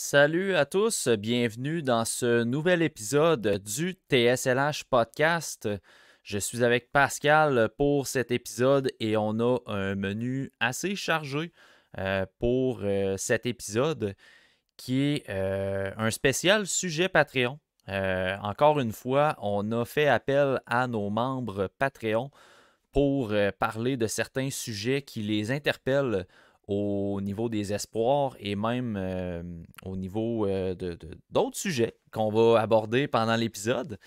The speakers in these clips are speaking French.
Salut à tous, bienvenue dans ce nouvel épisode du TSLH Podcast. Je suis avec Pascal pour cet épisode et on a un menu assez chargé pour cet épisode qui est un spécial sujet Patreon. Encore une fois, on a fait appel à nos membres Patreon pour parler de certains sujets qui les interpellent au niveau des espoirs et même au niveau d'autres sujets qu'on va aborder pendant l'épisode.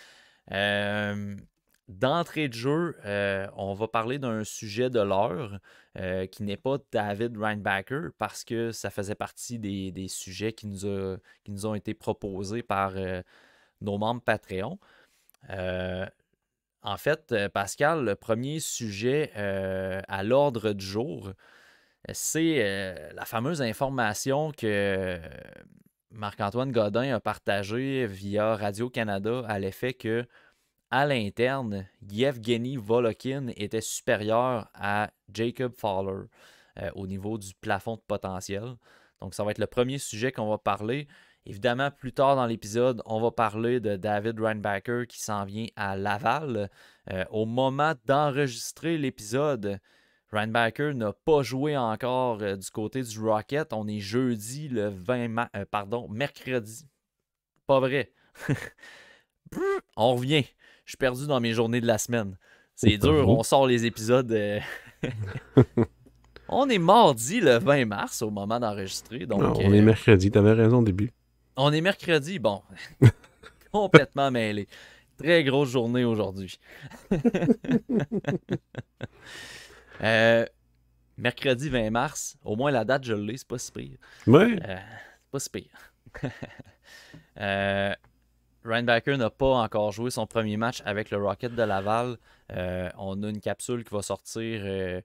D'entrée de jeu, on va parler d'un sujet de l'heure qui n'est pas David Reinbacher parce que ça faisait partie des sujets qui nous ont été proposés par nos membres Patreon. En fait, Pascal, le premier sujet à l'ordre du jour, c'est la fameuse information que Marc-Antoine Godin a partagée via Radio-Canada à l'effet que, à l'interne, Yevgeny Volokin était supérieur à Jacob Fowler au niveau du plafond de potentiel. Donc, ça va être le premier sujet qu'on va parler. Évidemment, plus tard dans l'épisode, on va parler de David Reinbacher qui s'en vient à Laval. Au moment d'enregistrer l'épisode, Reinbacher n'a pas joué encore du côté du Rocket. On est jeudi le 20 mercredi. Pas vrai. On revient. Je suis perdu dans mes journées de la semaine. C'est dur, on sort les épisodes. On est mardi le 20 mars au moment d'enregistrer. Donc, non, on est mercredi, t'avais raison au début. On est mercredi, bon. Complètement mêlé. Très grosse journée aujourd'hui. Mercredi 20 mars, au moins la date, je l'ai, c'est pas si pire. Ouais. C'est pas si pire. Reinbacher n'a pas encore joué son premier match avec le Rocket de Laval. On a une capsule qui va sortir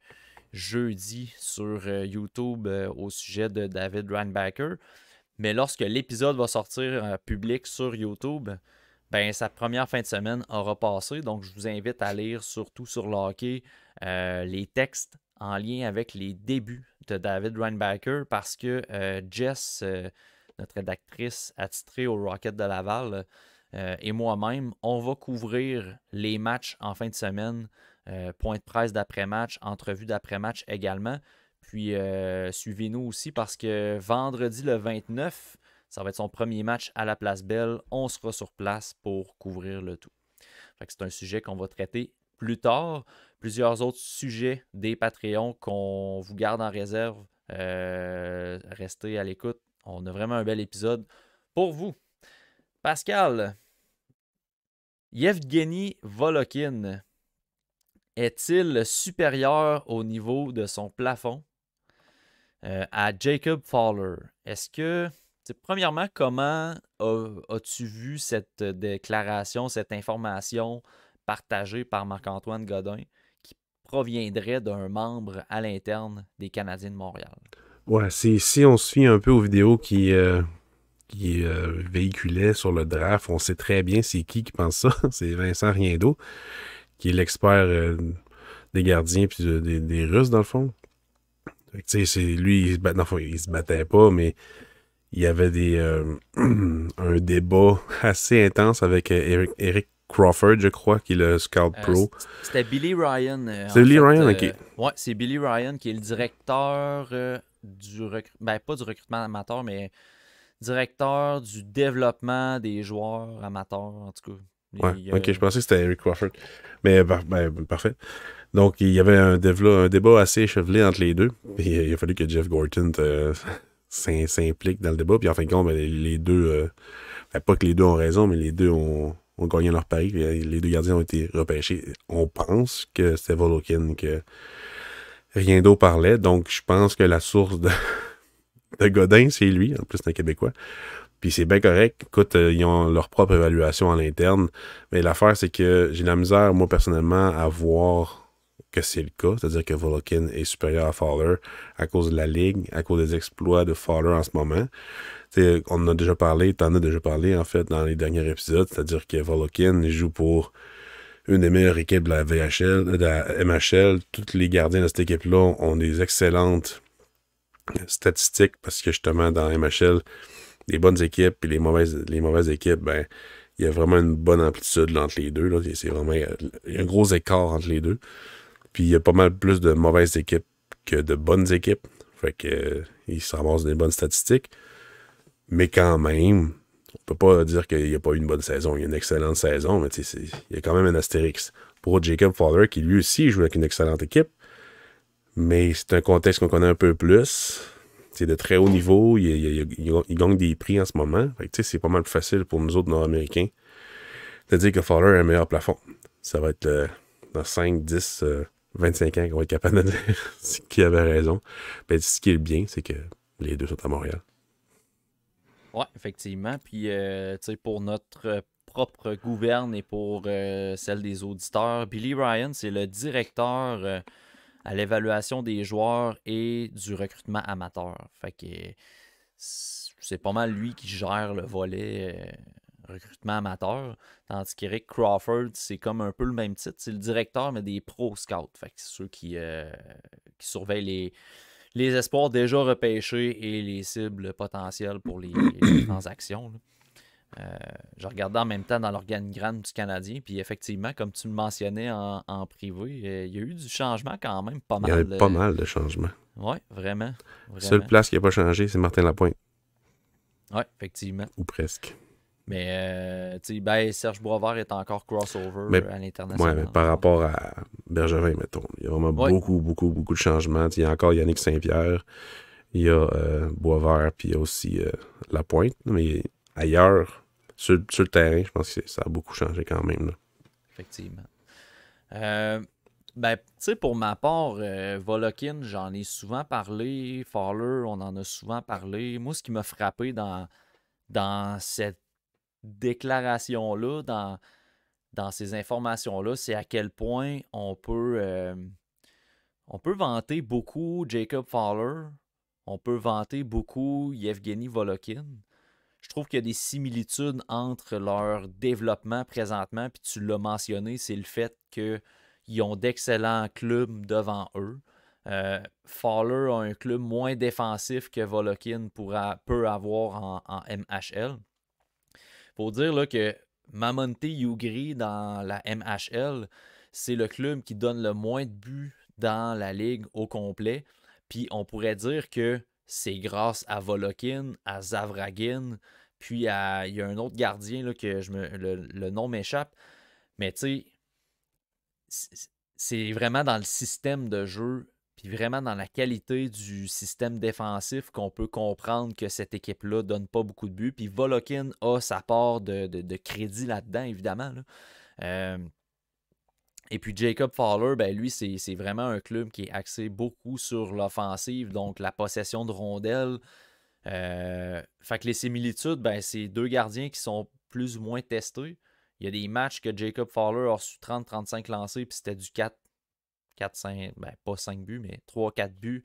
jeudi sur YouTube au sujet de David Reinbacher. Mais lorsque l'épisode va sortir public sur YouTube, ben, sa première fin de semaine aura passé. Donc, je vous invite à lire surtout sur le hockey les textes en lien avec les débuts de David Reinbacher parce que Jess, notre rédactrice attitrée au Rocket de Laval, et moi-même, on va couvrir les matchs en fin de semaine, point de presse d'après-match, entrevue d'après-match également. Puis suivez-nous aussi parce que vendredi le 29, ça va être son premier match à la Place Belle. On sera sur place pour couvrir le tout. Fait que c'est un sujet qu'on va traiter plus tard. Plusieurs autres sujets des Patreons qu'on vous garde en réserve. Restez à l'écoute. On a vraiment un bel épisode pour vous. Pascal, Yevgeny Volokin est-il supérieur au niveau de son plafond à Jacob Fowler? Est-ce que, premièrement, comment as-tu vu cette déclaration, cette information partagée par Marc-Antoine Godin qui proviendrait d'un membre à l'interne des Canadiens de Montréal? Ouais, si on se fie un peu aux vidéos qui véhiculaient sur le draft, on sait très bien c'est qui pense ça. C'est Vincent Riendeau, qui est l'expert des gardiens puis des Russes, dans le fond. Tu sais, lui, il se battait pas, mais il y avait un débat assez intense avec Eric Crawford, je crois, qui est le scout pro. C'était Billy Ryan. C'est Billy Ryan, ok. Ouais, c'est Billy Ryan qui est le directeur pas du recrutement amateur, mais directeur du développement des joueurs amateurs, en tout cas. Ouais, ok, je pensais que c'était Eric Crawford. Mais parfait. Donc, il y avait un débat assez échevelé entre les deux. Et il a fallu que Jeff Gorton s'implique dans le débat. Puis en fin de compte, les deux, pas que les deux ont raison, mais les deux ont gagné leur pari. Les deux gardiens ont été repêchés. On pense que c'était Volokin que Riendeau parlait. Donc, je pense que la source de Godin, c'est lui. En plus, c'est un Québécois. Puis c'est bien correct. Écoute, ils ont leur propre évaluation à l'interne. Mais l'affaire, c'est que j'ai la misère, moi, personnellement, à voir que c'est le cas. C'est-à-dire que Volokin est supérieur à Fowler à cause de la Ligue, à cause des exploits de Fowler en ce moment. T'sais, on en a déjà parlé, t'en as déjà parlé, en fait, dans les derniers épisodes. C'est-à-dire que Volokin joue pour une des meilleures équipes de la VHL, de la MHL. Tous les gardiens de cette équipe-là ont des excellentes statistiques parce que, justement, dans MHL, les bonnes équipes et les mauvaises équipes, ben, il y a vraiment une bonne amplitude entre les deux. Là. C'est vraiment, il y a un gros écart entre les deux. Puis il y a pas mal plus de mauvaises équipes que de bonnes équipes. Fait que il se ramasse des bonnes statistiques. Mais quand même, on peut pas dire qu'il n'y a pas eu une bonne saison. Il y a une excellente saison, mais il y a quand même un astérix. Pour Jacob Fowler, qui lui aussi joue avec une excellente équipe, mais c'est un contexte qu'on connaît un peu plus. C'est de très haut niveau. Il gagne des prix en ce moment. Fait que, c'est pas mal plus facile pour nous autres Nord-Américains de dire que Fowler a un meilleur plafond. Ça va être dans 5, 10, 25 ans qu'on va être capable de dire qui avait raison. Ben, ce qui est bien, c'est que les deux sont à Montréal. Ouais, effectivement. Puis, tu sais, pour notre propre gouverne et pour celle des auditeurs, Billy Ryan, c'est le directeur à l'évaluation des joueurs et du recrutement amateur. Fait que c'est pas mal lui qui gère le volet recrutement amateur. Tandis qu'Eric Crawford, c'est comme un peu le même titre. C'est le directeur, mais des pro scouts. Fait que c'est ceux qui surveillent les espoirs déjà repêchés et les cibles potentielles pour les transactions. Là. Je regardais en même temps dans l'organigramme du Canadien, puis effectivement, comme tu le mentionnais en privé, il y a eu du changement quand même pas Il y a eu mal. pas mal de changements. Oui, vraiment. La seule Vraiment. place qui n'a pas changé, c'est Martin Lapointe. Oui, effectivement. Ou presque. Mais, tu sais, ben, Serge Boisvert est encore Mais, crossover à ouais, mais l'international. par rapport à Bergevin, mettons, il y a vraiment Oui, beaucoup, beaucoup, beaucoup de changements. Il y a encore Yannick Saint-Pierre, il y a Boisvert, puis il y a aussi Lapointe. Mais ailleurs, sur le terrain, je pense que ça a beaucoup changé quand même. Là. effectivement. Ben, tu sais, pour ma part, Volokin, j'en ai souvent parlé. Fowler, on en a souvent parlé. Moi, ce qui m'a frappé dans cette déclaration-là, dans ces informations-là, c'est à quel point on peut vanter beaucoup Jacob Fowler, on peut vanter beaucoup Yevgeny Volokin. Je trouve qu'il y a des similitudes entre leur développement présentement, puis tu l'as mentionné, c'est le fait qu'ils ont d'excellents clubs devant eux. Fowler a un club moins défensif que Volokin peut avoir en MHL. Faut dire là, que Mamonte Ugri dans la MHL, c'est le club qui donne le moins de buts dans la ligue au complet. Puis on pourrait dire que c'est grâce à Volokin, à Zavragin, puis il y a un autre gardien là, que le nom m'échappe. Mais tu sais, c'est vraiment dans le système de jeu, puis vraiment dans la qualité du système défensif qu'on peut comprendre que cette équipe-là donne pas beaucoup de buts. Puis Volokin a sa part de crédit là-dedans, évidemment. Là. Euh, et puis Jacob Fowler, ben lui, c'est vraiment un club qui est axé beaucoup sur l'offensive, donc la possession de rondelles. Fait que les similitudes, ben, c'est deux gardiens qui sont plus ou moins testés. Il y a des matchs que Jacob Fowler a reçu 30-35 lancés, puis c'était du 4-5, ben, pas 5 buts, mais 3-4 buts.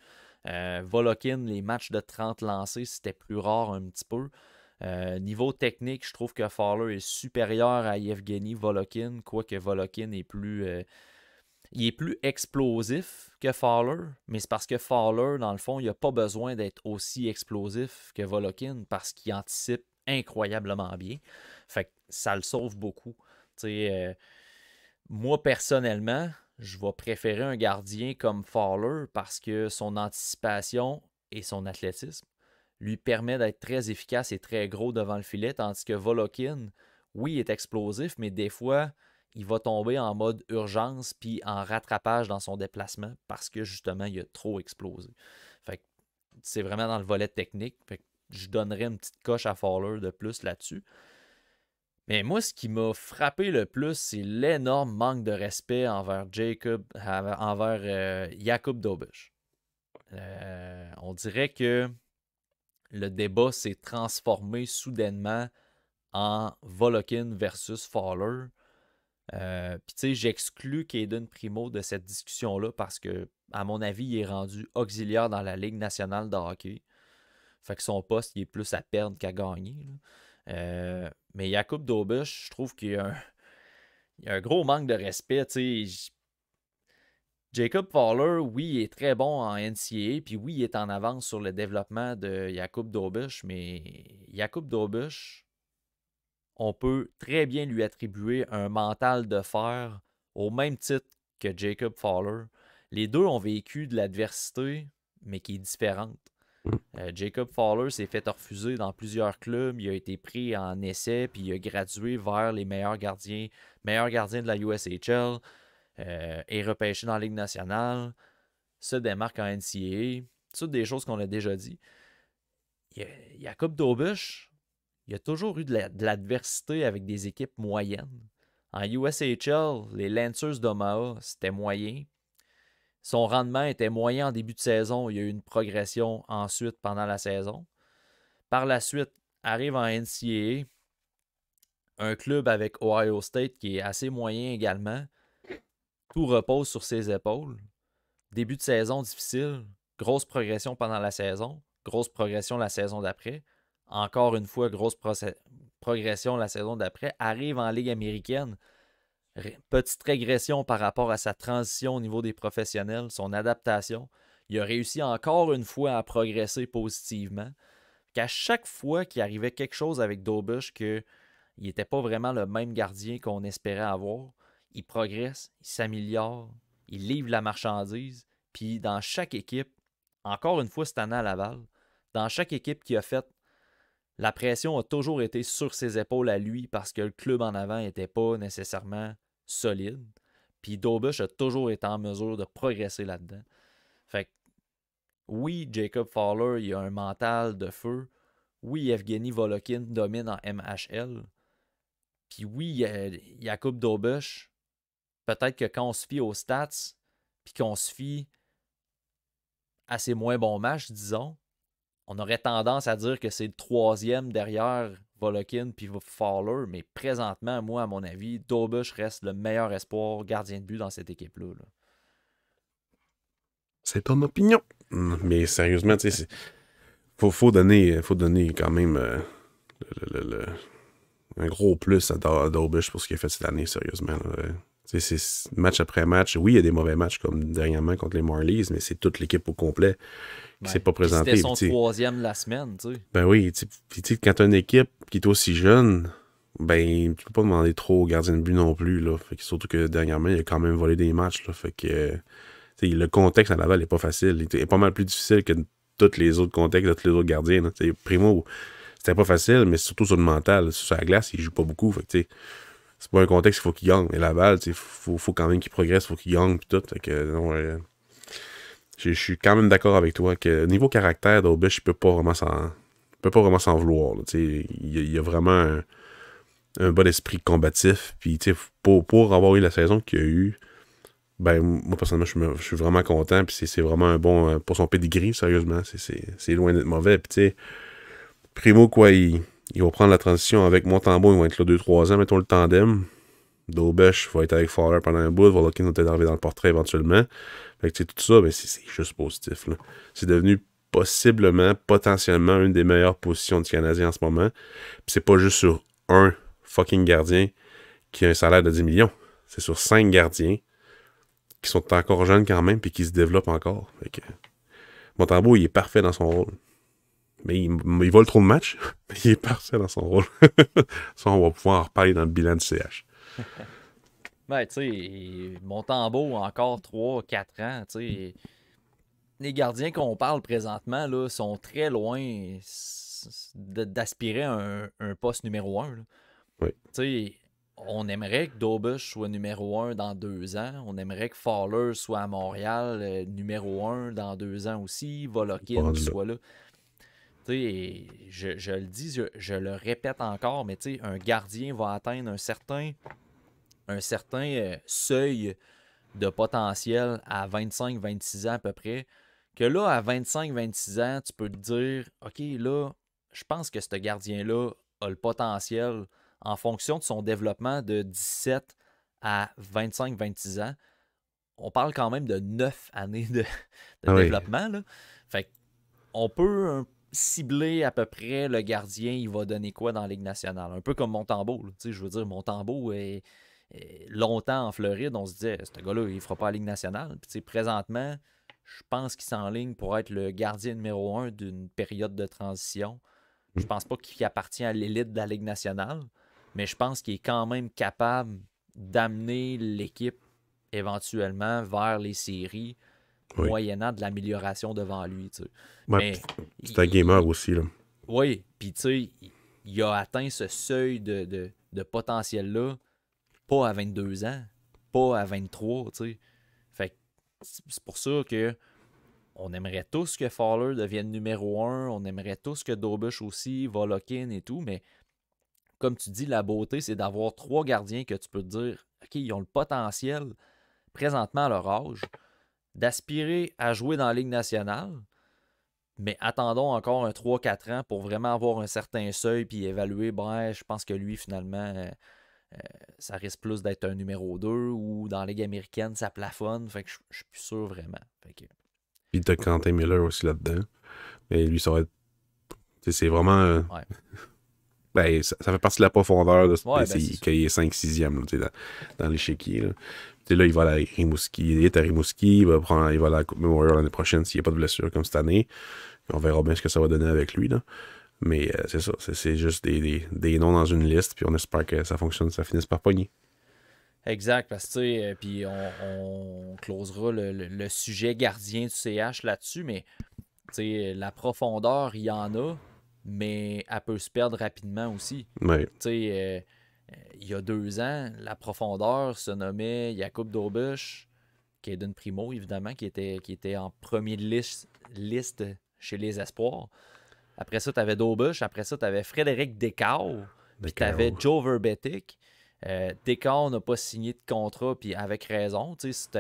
Volokin, les matchs de 30 lancés, c'était plus rare un petit peu. Niveau technique, je trouve que Fowler est supérieur à Yevgeny Volokin, quoique Volokin est il est plus explosif que Fowler, mais c'est parce que Fowler, dans le fond, il n'a pas besoin d'être aussi explosif que Volokin parce qu'il anticipe incroyablement bien. Fait que ça le sauve beaucoup. Moi, personnellement, je vais préférer un gardien comme Fowler parce que son anticipation et son athlétisme lui permet d'être très efficace et très gros devant le filet, tandis que Volokin, oui, est explosif, mais des fois, il va tomber en mode urgence puis en rattrapage dans son déplacement parce que justement, il a trop explosé. Fait que c'est vraiment dans le volet technique. Fait que je donnerais une petite coche à Fowler de plus là-dessus. Mais moi, ce qui m'a frappé le plus, c'est l'énorme manque de respect envers Jakub Dobeš. On dirait que le débat s'est transformé soudainement en Volokin versus Fowler. Puis tu sais, j'exclus Caden Primo de cette discussion-là parce que, à mon avis, il est rendu auxiliaire dans la Ligue nationale de hockey. Fait que son poste, il est plus à perdre qu'à gagner. Mais Jakub Dobeš, je trouve qu'il y a un gros manque de respect. Tu sais, Jacob Fowler, oui, il est très bon en NCAA, puis oui, il est en avance sur le développement de Jakub Dobeš, mais Jakub Dobeš, on peut très bien lui attribuer un mental de fer au même titre que Jacob Fowler. Les deux ont vécu de l'adversité, mais qui est différente. Jacob Fowler s'est fait refuser dans plusieurs clubs. Il a été pris en essai, puis il a gradué vers les meilleurs gardiens de la USHL, est repêché dans la Ligue nationale, se démarque en NCAA. Toutes des choses qu'on a déjà dit. Jakub Dobeš, il a toujours eu de l'adversité avec des équipes moyennes. En USHL, les Lancers d'Omaha, c'était moyen. Son rendement était moyen en début de saison. Il y a eu une progression ensuite pendant la saison. Par la suite, arrive en NCAA, un club avec Ohio State qui est assez moyen également. Tout repose sur ses épaules. Début de saison difficile, grosse progression pendant la saison, grosse progression la saison d'après. Encore une fois, grosse progression la saison d'après. Arrive en Ligue américaine. Petite régression par rapport à sa transition au niveau des professionnels, son adaptation. Il a réussi encore une fois à progresser positivement. Qu'à chaque fois qu'il arrivait quelque chose avec Dobeš, qu'il n'était pas vraiment le même gardien qu'on espérait avoir, il progresse, il s'améliore, il livre la marchandise. Puis dans chaque équipe, encore une fois cette année à Laval, dans chaque équipe qu'il a faite, la pression a toujours été sur ses épaules à lui parce que le club en avant n'était pas nécessairement solide. Puis Dobeš a toujours été en mesure de progresser là-dedans. Fait que oui, Jacob Fowler, il a un mental de feu. Oui, Evgeny Volokin domine en MHL. Puis oui, Jakub Dobeš, peut-être que quand on se fie aux stats, puis qu'on se fie à ses moins bons matchs, disons, on aurait tendance à dire que c'est le troisième derrière Volokin puis Fowler, mais présentement, moi, à mon avis, Dobeš reste le meilleur espoir gardien de but dans cette équipe-là. Là. C'est ton opinion. Mais sérieusement, tu sais, faut donner quand même un gros plus à Dobeš pour ce qu'il a fait cette année, sérieusement. C'est match après match. Oui, il y a des mauvais matchs comme dernièrement contre les Marlies, mais c'est toute l'équipe au complet qui s'est pas présentée. C'était son troisième de la semaine, tu sais. Ben oui, puis quand t'as une équipe qui est aussi jeune, ben tu peux pas demander trop au gardien de but non plus. Là. Fait que surtout que dernièrement, il a quand même volé des matchs. Là. Fait que le contexte à Laval n'est pas facile. Il est pas mal plus difficile que tous les autres contextes de tous les autres gardiens. Là. Primo, c'était pas facile, mais surtout sur le mental. Sur la glace, il joue pas beaucoup. Fait que, c'est pas un contexte qu'il faut qu'il gagne. Mais Laval, faut quand même qu'il progresse, faut qu'il gagne pis tout. Fait que, non, je suis quand même d'accord avec toi que niveau caractère, Dobeš, il peut pas vraiment s'en vouloir. Il y a vraiment un bon esprit combatif. Puis pour avoir eu la saison qu'il a eu, ben moi personnellement je suis vraiment content. Puis c'est vraiment un bon pour son pedigree, sérieusement. C'est loin d'être mauvais. Puis tu sais, Primo, quoi, il va prendre la transition avec Montembeault, ils vont être là 2-3 ans, mettons le tandem. Dobeš va être avec Fowler pendant un bout, Volokin va être arrivé dans le portrait éventuellement. Fait que tout ça, ben, c'est juste positif. Là. C'est devenu potentiellement une des meilleures positions du Canadien en ce moment. Puis c'est pas juste sur un fucking gardien qui a un salaire de 10 millions. C'est sur 5 gardiens qui sont encore jeunes quand même puis qui se développent encore. Fait que Montembeault, il est parfait dans son rôle. Mais il vole trop de matchs, mais il est parfait dans son rôle. Ça, on va pouvoir en reparler dans le bilan du CH. Ben, tu sais, Montembeault, encore 3-4 ans, tu sais. Les gardiens qu'on parle présentement là, sont très loin d'aspirer à un poste numéro 1. Oui. Tu sais, on aimerait que Dobeš soit numéro 1 dans 2 ans. On aimerait que Fowler soit à Montréal numéro 1 dans 2 ans aussi. Volokin soit là. Tu sais, je le dis, je le répète encore, mais tu sais, un gardien va atteindre un certain seuil de potentiel à 25-26 ans à peu près, que là, à 25-26 ans, tu peux te dire, OK, là, je pense que ce gardien-là a le potentiel en fonction de son développement de 17 à 25-26 ans. On parle quand même de 9 années de développement. Là. Fait qu'on peut cibler à peu près le gardien, il va donner quoi dans la Ligue nationale. Un peu comme Montembeault. Je veux dire, Montembeault longtemps en Floride, on se disait, ce gars-là, il ne fera pas la Ligue nationale. Puis présentement, je pense qu'il s'enligne pour être le gardien numéro 1 d'une période de transition. Je pense pas qu'il appartient à l'élite de la Ligue nationale, mais je pense qu'il est quand même capable d'amener l'équipe éventuellement vers les séries, moyennant de l'amélioration devant lui. Tu sais. Ouais, c'est un gamer aussi. Là. Oui, puis tu sais, il a atteint ce seuil de potentiel-là, pas à 22 ans, pas à 23, tu sais. Fait que c'est pour ça que on aimerait tous que Fowler devienne numéro 1, on aimerait tous que Dobush aussi, Volokin et tout, mais comme tu dis, la beauté, c'est d'avoir 3 gardiens que tu peux te dire, OK, ils ont le potentiel, présentement à leur âge, d'aspirer à jouer dans la Ligue nationale, mais attendons encore un 3-4 ans pour vraiment avoir un certain seuil puis évaluer, je pense que lui, finalement, ça risque plus d'être un numéro 2 ou dans la Ligue américaine, ça plafonne. Fait que je suis plus sûr vraiment. Fait que... Puis t'as Quentin Miller aussi là-dedans. Mais lui, ça va être. C'est vraiment. Ben, ça fait partie de la profondeur de qu'il est 5-6e dans l'échiquier. Là, il va à Rimouski. Il est à Rimouski. Il va à la Coupe Memorial l'année prochaine s'il n'y a pas de blessure comme cette année. On verra bien ce que ça va donner avec lui. Là. Mais c'est ça. C'est juste des noms dans une liste. Puis on espère que ça fonctionne. Ça finisse par pogner. Exact. Parce que, tu sais, puis on closera le sujet gardien du CH là-dessus. Mais, tu sais, la profondeur, il y en a. Mais elle peut se perdre rapidement aussi. Ouais. Tu sais, il y a 2 ans, la profondeur se nommait Jakub Dobush, Caden Primo, évidemment, qui était en premier liste chez les Espoirs. Après ça, tu avais Dobush. Après ça, tu avais Frédéric Descaux. Puis tu avais Joe Verbetic. Descaux n'a pas signé de contrat, puis avec raison. Tu sais,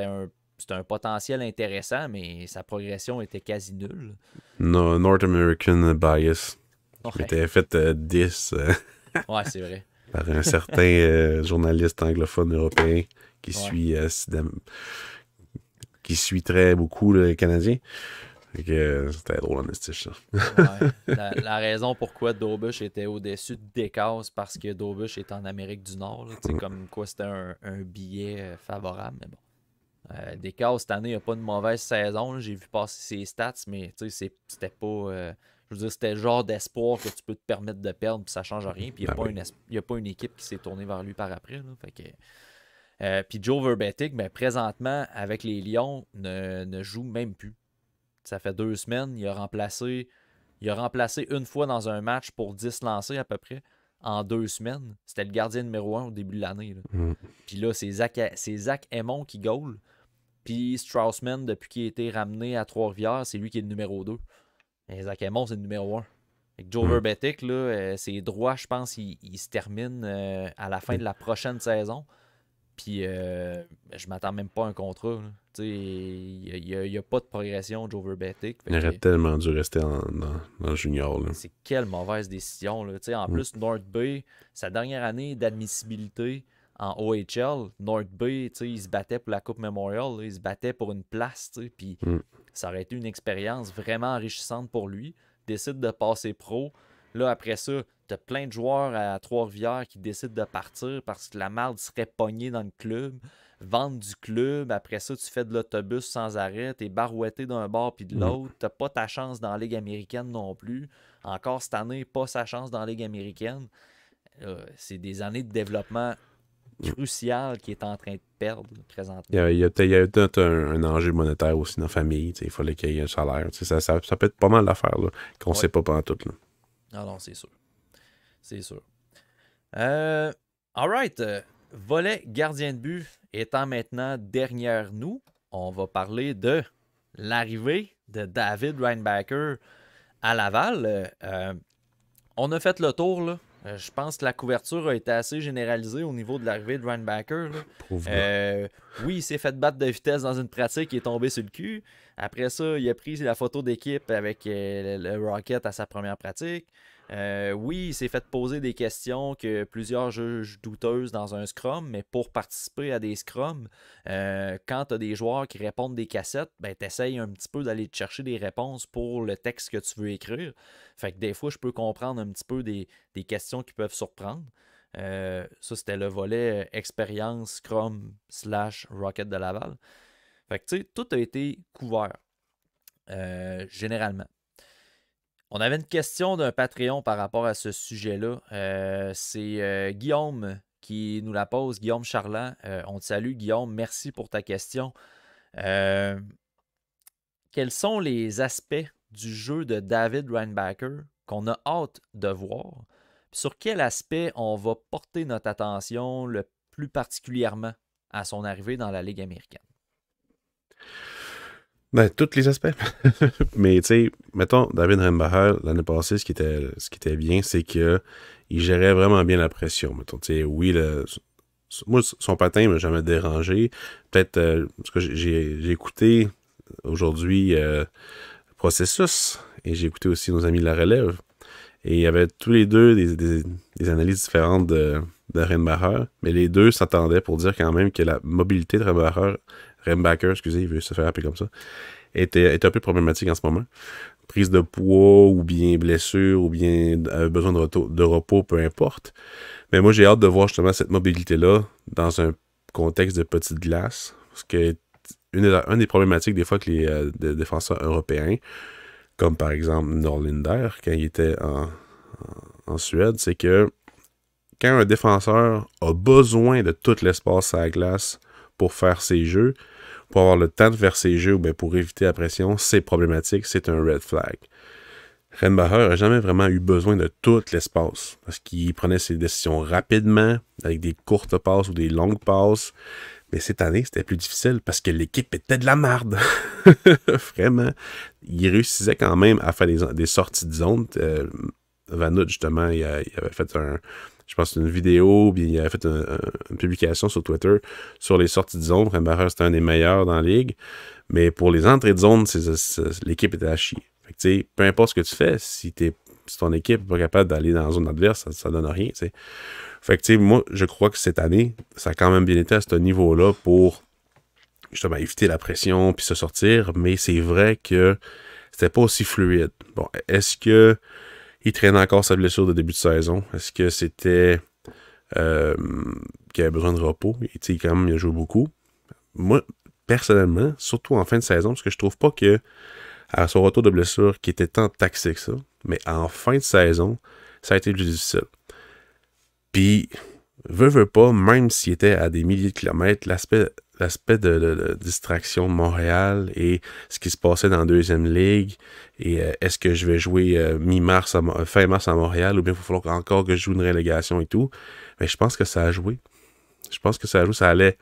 c'était un potentiel intéressant, mais sa progression était quasi nulle. No, North American bias. Je m'étais fait 10 ouais, c'est vrai. par un certain journaliste anglophone européen qui suit très beaucoup les Canadiens. C'était drôle en estiche, ça. ouais. La raison pourquoi Dobush était au-dessus de Descaux, parce que Dobush est en Amérique du Nord. Là, comme quoi c'était un billet favorable, mais bon. Descaux, cette année, il n'a pas de mauvaise saison. Là. J'ai vu passer ses stats, mais c'était pas... je veux dire, c'était le genre d'espoir que tu peux te permettre de perdre, puis ça change rien. Puis il n'y a pas une équipe qui s'est tournée vers lui par après. Là. Fait que, puis Joe Verbetic, présentement, avec les Lions, ne joue même plus. Ça fait 2 semaines, il a remplacé une fois dans un match pour 10 lancés à peu près en 2 semaines. C'était le gardien numéro 1 au début de l'année. Puis là, c'est Zach Aymon qui goal. Puis Straussman, depuis qu'il a été ramené à Trois-Rivières, c'est lui qui est le numéro 2. Et Zach Aymon, c'est le numéro 1. Avec Joe Verbetic, là, ses droits, je pense, il se termine à la fin de la prochaine saison. Puis je m'attends même pas à un contrat. Il n'y a pas de progression, Joe Verbetic. Il aurait tellement dû rester dans le junior. Là. C'est quelle mauvaise décision. Là. En plus, North Bay, sa dernière année d'admissibilité en OHL, North Bay, il se battait pour la Coupe Memorial. Là, il se battait pour une place. Puis ça aurait été une expérience vraiment enrichissante pour lui. Décide de passer pro. Là, après ça, t'as plein de joueurs à Trois-Rivières qui décident de partir parce que la marde serait pognée dans le club. Vendre du club, après ça, tu fais de l'autobus sans arrêt, t'es barouetté d'un bord puis de l'autre. T'as pas ta chance dans la Ligue américaine non plus. Encore cette année, pas sa chance dans la Ligue américaine. C'est des années de développement crucial qui est en train de perdre présentement. Il y a peut-être un enjeu monétaire aussi dans la famille. Il fallait qu'il y ait un salaire. Ça peut être pas mal d'affaires qu'on sait pas pendant tout. Là. Ah non, c'est sûr. C'est sûr. Alright. Volet gardien de but étant maintenant derrière nous, on va parler de l'arrivée de David Reinbacher à Laval. On a fait le tour, là. Je pense que la couverture a été assez généralisée au niveau de l'arrivée de Reinbacher. Oui, il s'est fait battre de vitesse dans une pratique, il est tombé sur le cul. Après ça, il a pris la photo d'équipe avec le Rocket à sa première pratique. Oui, il s'est fait poser des questions que plusieurs jugent douteuses dans un scrum, mais pour participer à des scrums, quand tu as des joueurs qui répondent des cassettes, tu essayes un petit peu d'aller te chercher des réponses pour le texte que tu veux écrire. Fait que des fois, je peux comprendre un petit peu des questions qui peuvent surprendre. Ça, c'était le volet expérience Scrum / Rocket de Laval. Fait que, tu sais, tout a été couvert, généralement. On avait une question d'un Patreon par rapport à ce sujet-là. C'est Guillaume qui nous la pose, Guillaume Charland. On te salue, Guillaume. Merci pour ta question. Quels sont les aspects du jeu de David Reinbacher qu'on a hâte de voir? Sur quel aspect on va porter notre attention le plus particulièrement à son arrivée dans la Ligue américaine? Ben, tous les aspects. Mais, tu sais, mettons, David Reinbacher, l'année passée, ce qui était bien, c'est que il gérait vraiment bien la pression. Mettons, tu sais, oui, moi, son patin m'a jamais dérangé. Peut-être, parce que j'ai écouté aujourd'hui Processus, et j'ai écouté aussi nos amis de la relève. Et il y avait tous les deux des analyses différentes de Reinbacher, mais les deux s'attendaient pour dire quand même que la mobilité de Reinbacher, excusez, il veut se faire appeler comme ça, est un peu problématique en ce moment. Prise de poids, ou bien blessure, ou bien besoin de repos, peu importe. Mais moi, j'ai hâte de voir justement cette mobilité-là dans un contexte de petite glace. Parce que une des problématiques des fois que les défenseurs européens, comme par exemple Norlinder, quand il était en Suède, c'est que quand un défenseur a besoin de tout l'espace à la glace pour faire ses jeux, pour avoir le temps de faire ses jeux ou bien pour éviter la pression, c'est problématique, c'est un red flag. Reinbacher n'a jamais vraiment eu besoin de tout l'espace parce qu'il prenait ses décisions rapidement, avec des courtes passes ou des longues passes. Mais cette année, c'était plus difficile parce que l'équipe était de la merde. Vraiment. Il réussissait quand même à faire des sorties de zone. Vanout, justement, il avait fait je pense une vidéo, ou bien il avait fait une publication sur Twitter sur les sorties de zone. Reinbacher, c'était un des meilleurs dans la ligue. Mais pour les entrées de zone, l'équipe était à chier. Fait que, peu importe ce que tu fais, si ton équipe n'est pas capable d'aller dans la zone adverse, ça donne rien. T'sais. Fait que, moi, je crois que cette année, ça a quand même bien été à ce niveau-là pour justement éviter la pression puis se sortir, mais c'est vrai que c'était pas aussi fluide. Bon, est-ce que il traîne encore sa blessure de début de saison? Est-ce que c'était qu'il avait besoin de repos? Et quand même, il a joué beaucoup. Moi, personnellement, surtout en fin de saison, parce que je trouve pas que à son retour de blessure, qui était tant taxé que ça, mais en fin de saison, ça a été plus difficile. Puis, veut pas, même s'il était à des milliers de kilomètres, l'aspect de distraction de Montréal et ce qui se passait dans la deuxième ligue, et est-ce que je vais jouer fin mars à Montréal, ou bien il va falloir encore que je joue une relégation et tout, mais je pense que ça a joué. Je pense que ça a joué, ça allait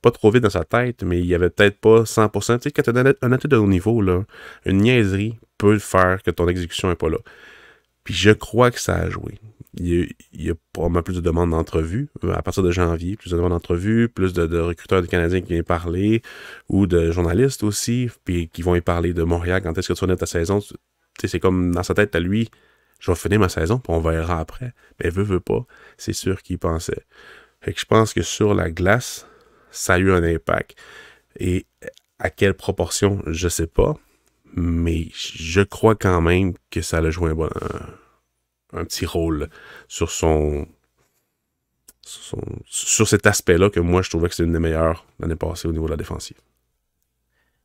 pas trop vite dans sa tête, mais il y avait peut-être pas 100%. Tu sais, quand tu as un athlète de haut niveau, là, une niaiserie peut faire que ton exécution n'est pas là. Puis je crois que ça a joué. Il y a probablement plus de demandes d'entrevues à partir de janvier, plus de demandes d'entrevues, plus de recruteurs du Canadien qui viennent parler, ou de journalistes aussi, puis qui vont y parler de Montréal, quand est-ce que tu vas finir ta saison. Tu sais, c'est comme dans sa tête à lui, je vais finir ma saison, puis on verra après. Mais veut pas, c'est sûr qu'il pensait. Fait que je pense que sur la glace, ça a eu un impact. Et à quelle proportion, je sais pas, mais je crois quand même que ça a joué un petit rôle sur sur cet aspect-là que moi, je trouvais que c'était une des meilleures l'année passée au niveau de la défensive.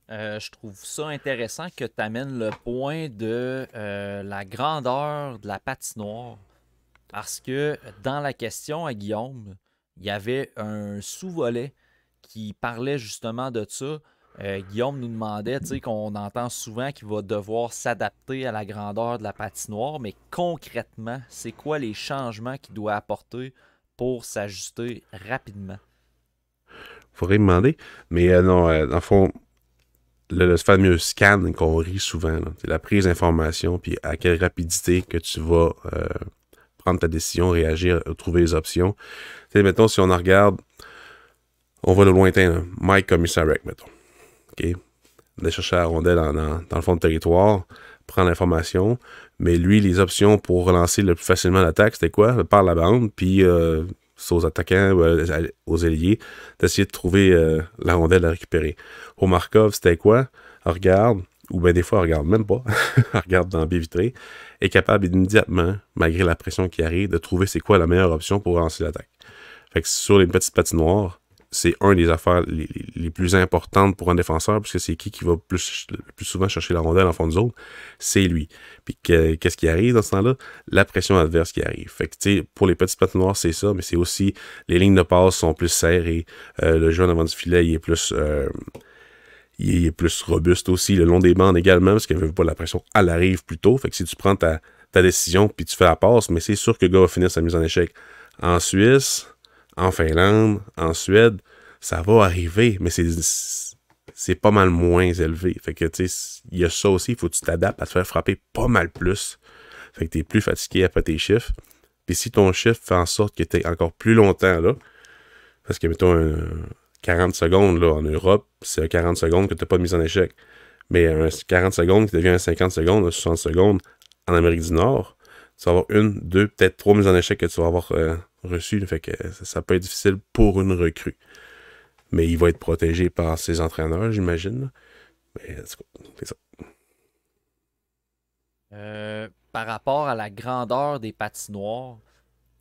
Je trouve ça intéressant que tu amènes le point de la grandeur de la patinoire. Parce que dans la question à Guillaume, il y avait un sous-volet qui parlait justement de ça. Guillaume nous demandait, tu sais, qu'on entend souvent qu'il va devoir s'adapter à la grandeur de la patinoire, mais concrètement, c'est quoi les changements qu'il doit apporter pour s'ajuster rapidement? Faudrait me demander, mais non, dans le fond, le fameux scan qu'on rit souvent, c'est la prise d'information, puis à quelle rapidité que tu vas prendre ta décision, réagir, trouver les options. Tu sais, mettons, si on en regarde, on va de lointain, là. Mike Commissarek, mettons. OK? Aller chercher la rondelle dans le fond de territoire, prendre l'information, mais lui, les options pour relancer le plus facilement l'attaque, c'était quoi? Par la bande, puis c'est aux attaquants, aux ailiers, d'essayer de trouver la rondelle à récupérer. Pour Markov, c'était quoi? Regarde, ou bien des fois, elle regarde même pas, elle regarde dans la baie vitrée, est capable immédiatement, malgré la pression qui arrive, de trouver c'est quoi la meilleure option pour lancer l'attaque. Fait que sur les petites patinoires, c'est un des affaires les plus importantes pour un défenseur, puisque c'est qui va le plus souvent chercher la rondelle en fond de zone, c'est lui. Puis qu'est-ce qui arrive dans ce temps-là? La pression adverse qui arrive. Fait que, tu sais, pour les petites patinoires, c'est ça, mais c'est aussi, les lignes de passe sont plus serrées, le jeu en avant du filet, il est plus robuste aussi, le long des bandes également, parce qu'il ne veut pas la pression, elle arrive plus tôt. Fait que si tu prends ta décision, puis tu fais la passe, mais c'est sûr que le gars va finir sa mise en échec. En Suisse, en Finlande, en Suède, ça va arriver, mais c'est pas mal moins élevé. Fait que, tu sais, il y a ça aussi, il faut que tu t'adaptes à te faire frapper pas mal plus. Fait que t'es plus fatigué après tes chiffres. Puis si ton chiffre fait en sorte que t'es encore plus longtemps là, parce que, mettons, 40 secondes là, en Europe, c'est 40 secondes que t'as pas de mise en échec. Mais un 40 secondes qui devient un 50 secondes, un 60 secondes en Amérique du Nord, tu vas avoir une, deux, peut-être trois mises en échec que tu vas avoir reçues. Fait que ça peut être difficile pour une recrue. Mais il va être protégé par ses entraîneurs, j'imagine. Mais c'est ça. Par rapport à la grandeur des patinoires,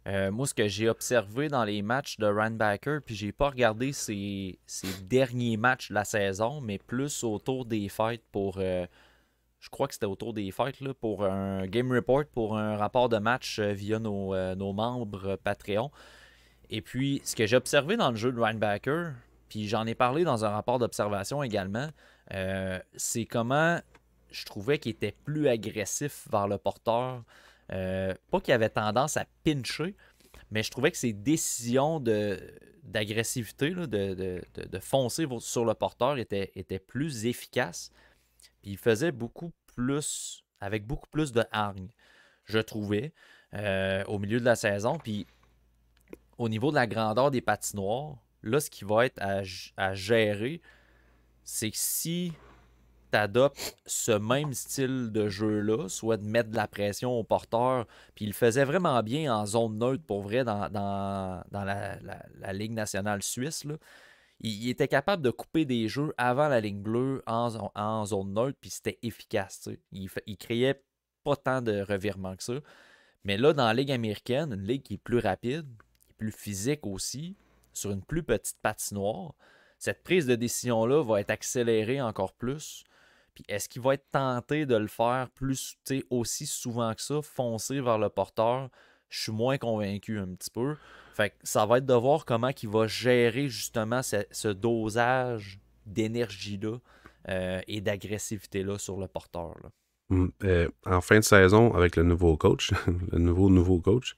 moi, ce que j'ai observé dans les matchs de Randbacker, puis j'ai pas regardé ses derniers matchs de la saison, mais plus autour des fêtes pour... je crois que c'était autour des fêtes, là, pour un Game Report, pour un rapport de match via nos membres Patreon. Et puis, ce que j'ai observé dans le jeu de Randbacker, puis j'en ai parlé dans un rapport d'observation également, c'est comment je trouvais qu'il était plus agressif vers le porteur. Pas qu'il avait tendance à pincher, mais je trouvais que ses décisions d'agressivité, là, de foncer sur le porteur étaient plus efficaces. Puis il faisait beaucoup plus, avec beaucoup plus de hargne, je trouvais, au milieu de la saison. Puis au niveau de la grandeur des patinoires, là, ce qui va être à gérer, c'est que si tu adoptes ce même style de jeu-là, soit de mettre de la pression au porteur, puis il le faisait vraiment bien en zone neutre, pour vrai, dans la Ligue nationale suisse, là. Il était capable de couper des jeux avant la ligne bleue en zone neutre, puis c'était efficace. Il créait pas tant de revirements que ça. Mais là, dans la Ligue américaine, une ligue qui est plus rapide, qui est plus physique aussi, sur une plus petite patinoire, cette prise de décision-là va être accélérée encore plus. Puis est-ce qu'il va être tenté de le faire plus, aussi souvent que ça, foncer vers le porteur? Je suis moins convaincu un petit peu. Fait que ça va être de voir comment il va gérer justement ce dosage d'énergie-là et d'agressivité-là sur le porteur, là. En fin de saison, avec le nouveau coach, le nouveau coach,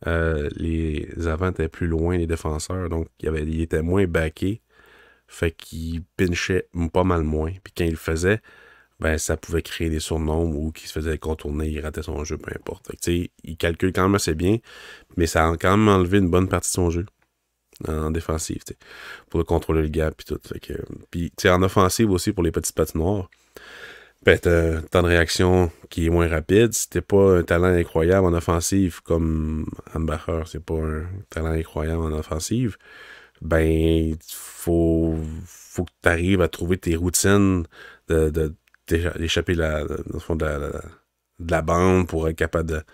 les avants étaient plus loin, les défenseurs, donc il était moins backé. Fait qu'il pinchait pas mal moins. Puis quand il le faisait, ben ça pouvait créer des surnombres ou qu'il se faisait contourner, il ratait son jeu, peu importe. Fait que, tu sais, il calcule quand même assez bien, mais ça a quand même enlevé une bonne partie de son jeu en défensive, tu sais, pour le contrôler le gap puis tout. Fait que, puis, tu sais, en offensive aussi, pour les petits patinoires, ben, t'as un temps de réaction qui est moins rapide. Si t'es pas un talent incroyable en offensive, comme Hambacher, c'est pas un talent incroyable en offensive, ben, faut que tu arrives à trouver tes routines d'échapper dans le fond de la bande pour être capable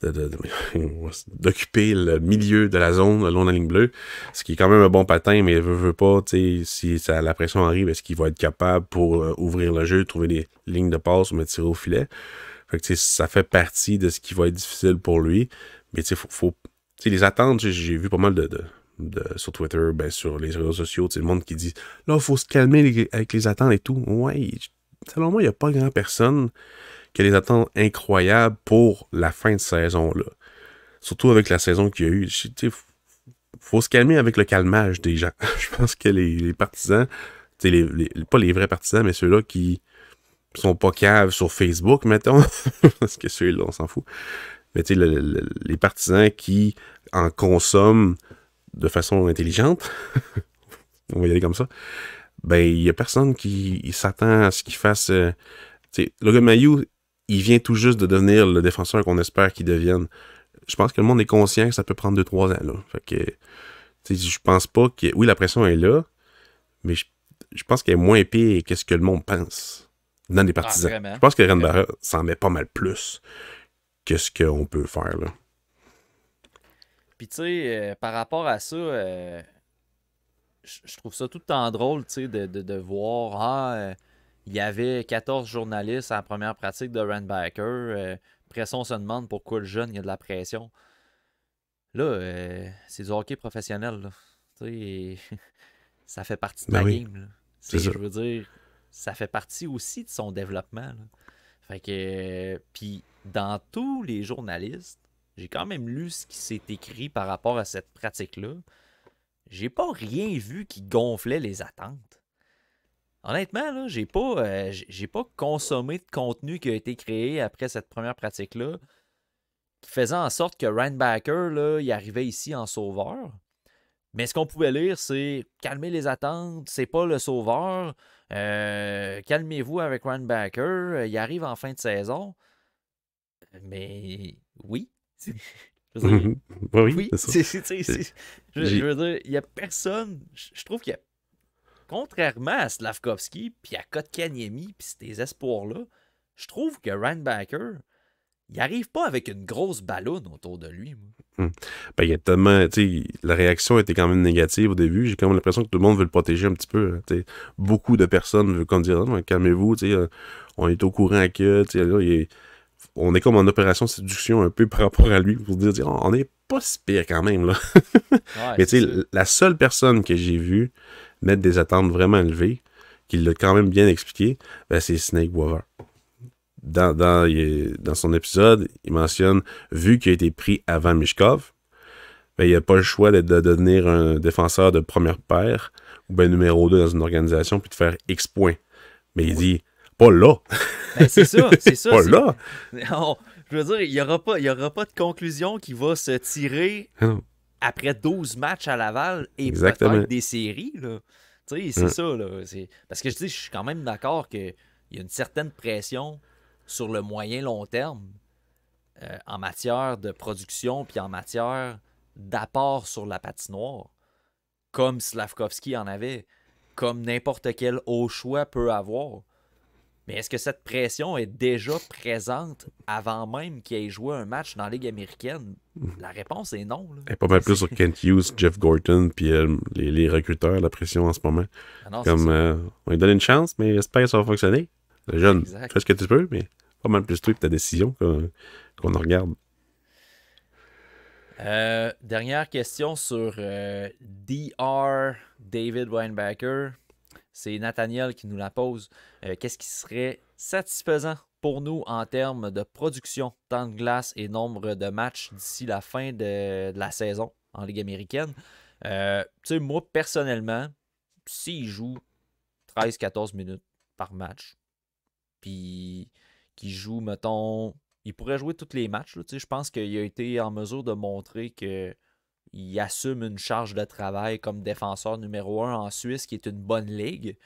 d'occuper le milieu de la zone, le long de la ligne bleue. Ce qui est quand même un bon patin, mais veut pas, tu sais, si la pression arrive, est-ce qu'il va être capable pour ouvrir le jeu, trouver des lignes de passe ou me tirer au filet? Fait que, ça fait partie de ce qui va être difficile pour lui. Mais tu sais, faut les attentes, j'ai vu pas mal sur Twitter, ben sur les réseaux sociaux, le monde qui dit là, il faut se calmer avec les attentes et tout. Ouais, selon moi, il n'y a pas grand personne qui a des attentes incroyables pour la fin de saison-là. Surtout avec la saison qu'il y a eu. Faut se calmer avec le calmage des gens. Je pense que les partisans, pas les vrais partisans, mais ceux-là qui sont pas caves sur Facebook, mettons, parce que ceux-là, on s'en fout. Mais tu sais, les partisans qui en consomment de façon intelligente, on va y aller comme ça, ben, il y a personne qui s'attend à ce qu'il fasse... tu sais, Logan Mailloux, il vient tout juste de devenir le défenseur qu'on espère qu'il devienne. Je pense que le monde est conscient que ça peut prendre 2-3 ans, là. Fait que, tu sais, je pense pas que... Oui, la pression est là, mais je pense qu'elle est moins pire que ce que le monde pense. dans les partisans. Vraiment. Je pense que Renbarra s'en met pas mal plus que ce qu'on peut faire, là. Puis tu sais, par rapport à ça, je trouve ça tout le temps drôle, tu sais, de voir, il y avait 14 journalistes à la première pratique de Randbacker. Après ça, on se demande pourquoi le jeune, il y a de la pression. Là, c'est du hockey professionnel, là. Tu sais, ça fait partie de Ben la oui, game, là. c'est ça. Je veux dire, ça fait partie aussi de son développement, là. Fait que, puis dans tous les journalistes, j'ai quand même lu ce qui s'est écrit par rapport à cette pratique-là. J'ai pas rien vu qui gonflait les attentes. Honnêtement, là, j'ai pas consommé de contenu qui a été créé après cette première pratique-là qui faisait en sorte que Randbacker, là, il arrivait ici en sauveur. Mais ce qu'on pouvait lire, c'est calmer les attentes, c'est pas le sauveur. Calmez-vous avec Randbacker, il arrive en fin de saison. Mais oui. Je veux dire, Oui, oui. c'est ça. Je veux dire, il y a personne. Je trouve qu'il y a. Contrairement à Slavkovski, puis à Kotkaniemi, puis ces espoirs-là, je trouve que Randbacker, il arrive pas avec une grosse ballonne autour de lui. Moi. Ben, il y a tellement, tu sais, la réaction était quand même négative au début. J'ai quand même l'impression que tout le monde veut le protéger un petit peu. Tu sais, beaucoup de personnes veulent comme dire, non, calmez-vous, tu sais, on est au courant que, tu sais, là, on est comme en opération séduction un peu par rapport à lui pour dire, on n'est pas si pire quand même, là. Ouais, Mais tu sais, c'est ça. la seule personne que j'ai vue mettre des attentes vraiment élevées, qui l'a quand même bien expliqué, ben, c'est Snake Boiver. Dans son épisode, il mentionne, vu qu'il a été pris avant Mishkov, ben, il n'a pas le choix de devenir un défenseur de première paire ou ben numéro 2 dans une organisation puis de faire X points. Mais il dit, pas là. Ben, c'est ça. Pas là. Je veux dire, il y aura pas de conclusion qui va se tirer Non. après 12 matchs à Laval et Exactement. peut-être des séries. Là. Tu sais, c'est ça. Là. Parce que je suis quand même d'accord qu'il y a une certaine pression sur le moyen-long terme en matière de production puis en matière d'apport sur la patinoire, comme Slavkovski en avait, comme n'importe quel haut choix peut avoir. Mais est-ce que cette pression est déjà présente avant même qu'il ait joué un match dans la Ligue américaine? La réponse est non. Là. Elle est pas mal plus sur Kent Hughes, Jeff Gorton, puis les recruteurs, la pression en ce moment. Ah non, Comme, on lui donne une chance, mais j'espère que ça va fonctionner. Le jeune, exact. fais ce que tu peux, mais pas mal plus toi et ta décision qu'on en regarde. Dernière question sur Dr. David Weinbacher. C'est Nathaniel qui nous la pose. Qu'est-ce qui serait satisfaisant pour nous en termes de production, temps de glace et nombre de matchs d'ici la fin de la saison en Ligue américaine? Tu sais, moi, personnellement, s'il joue 13-14 minutes par match, puis qu'il joue, mettons, il pourrait jouer tous les matchs. Là, je pense qu'il a été en mesure de montrer qu'il assume une charge de travail comme défenseur numéro 1 en Suisse, qui est une bonne ligue.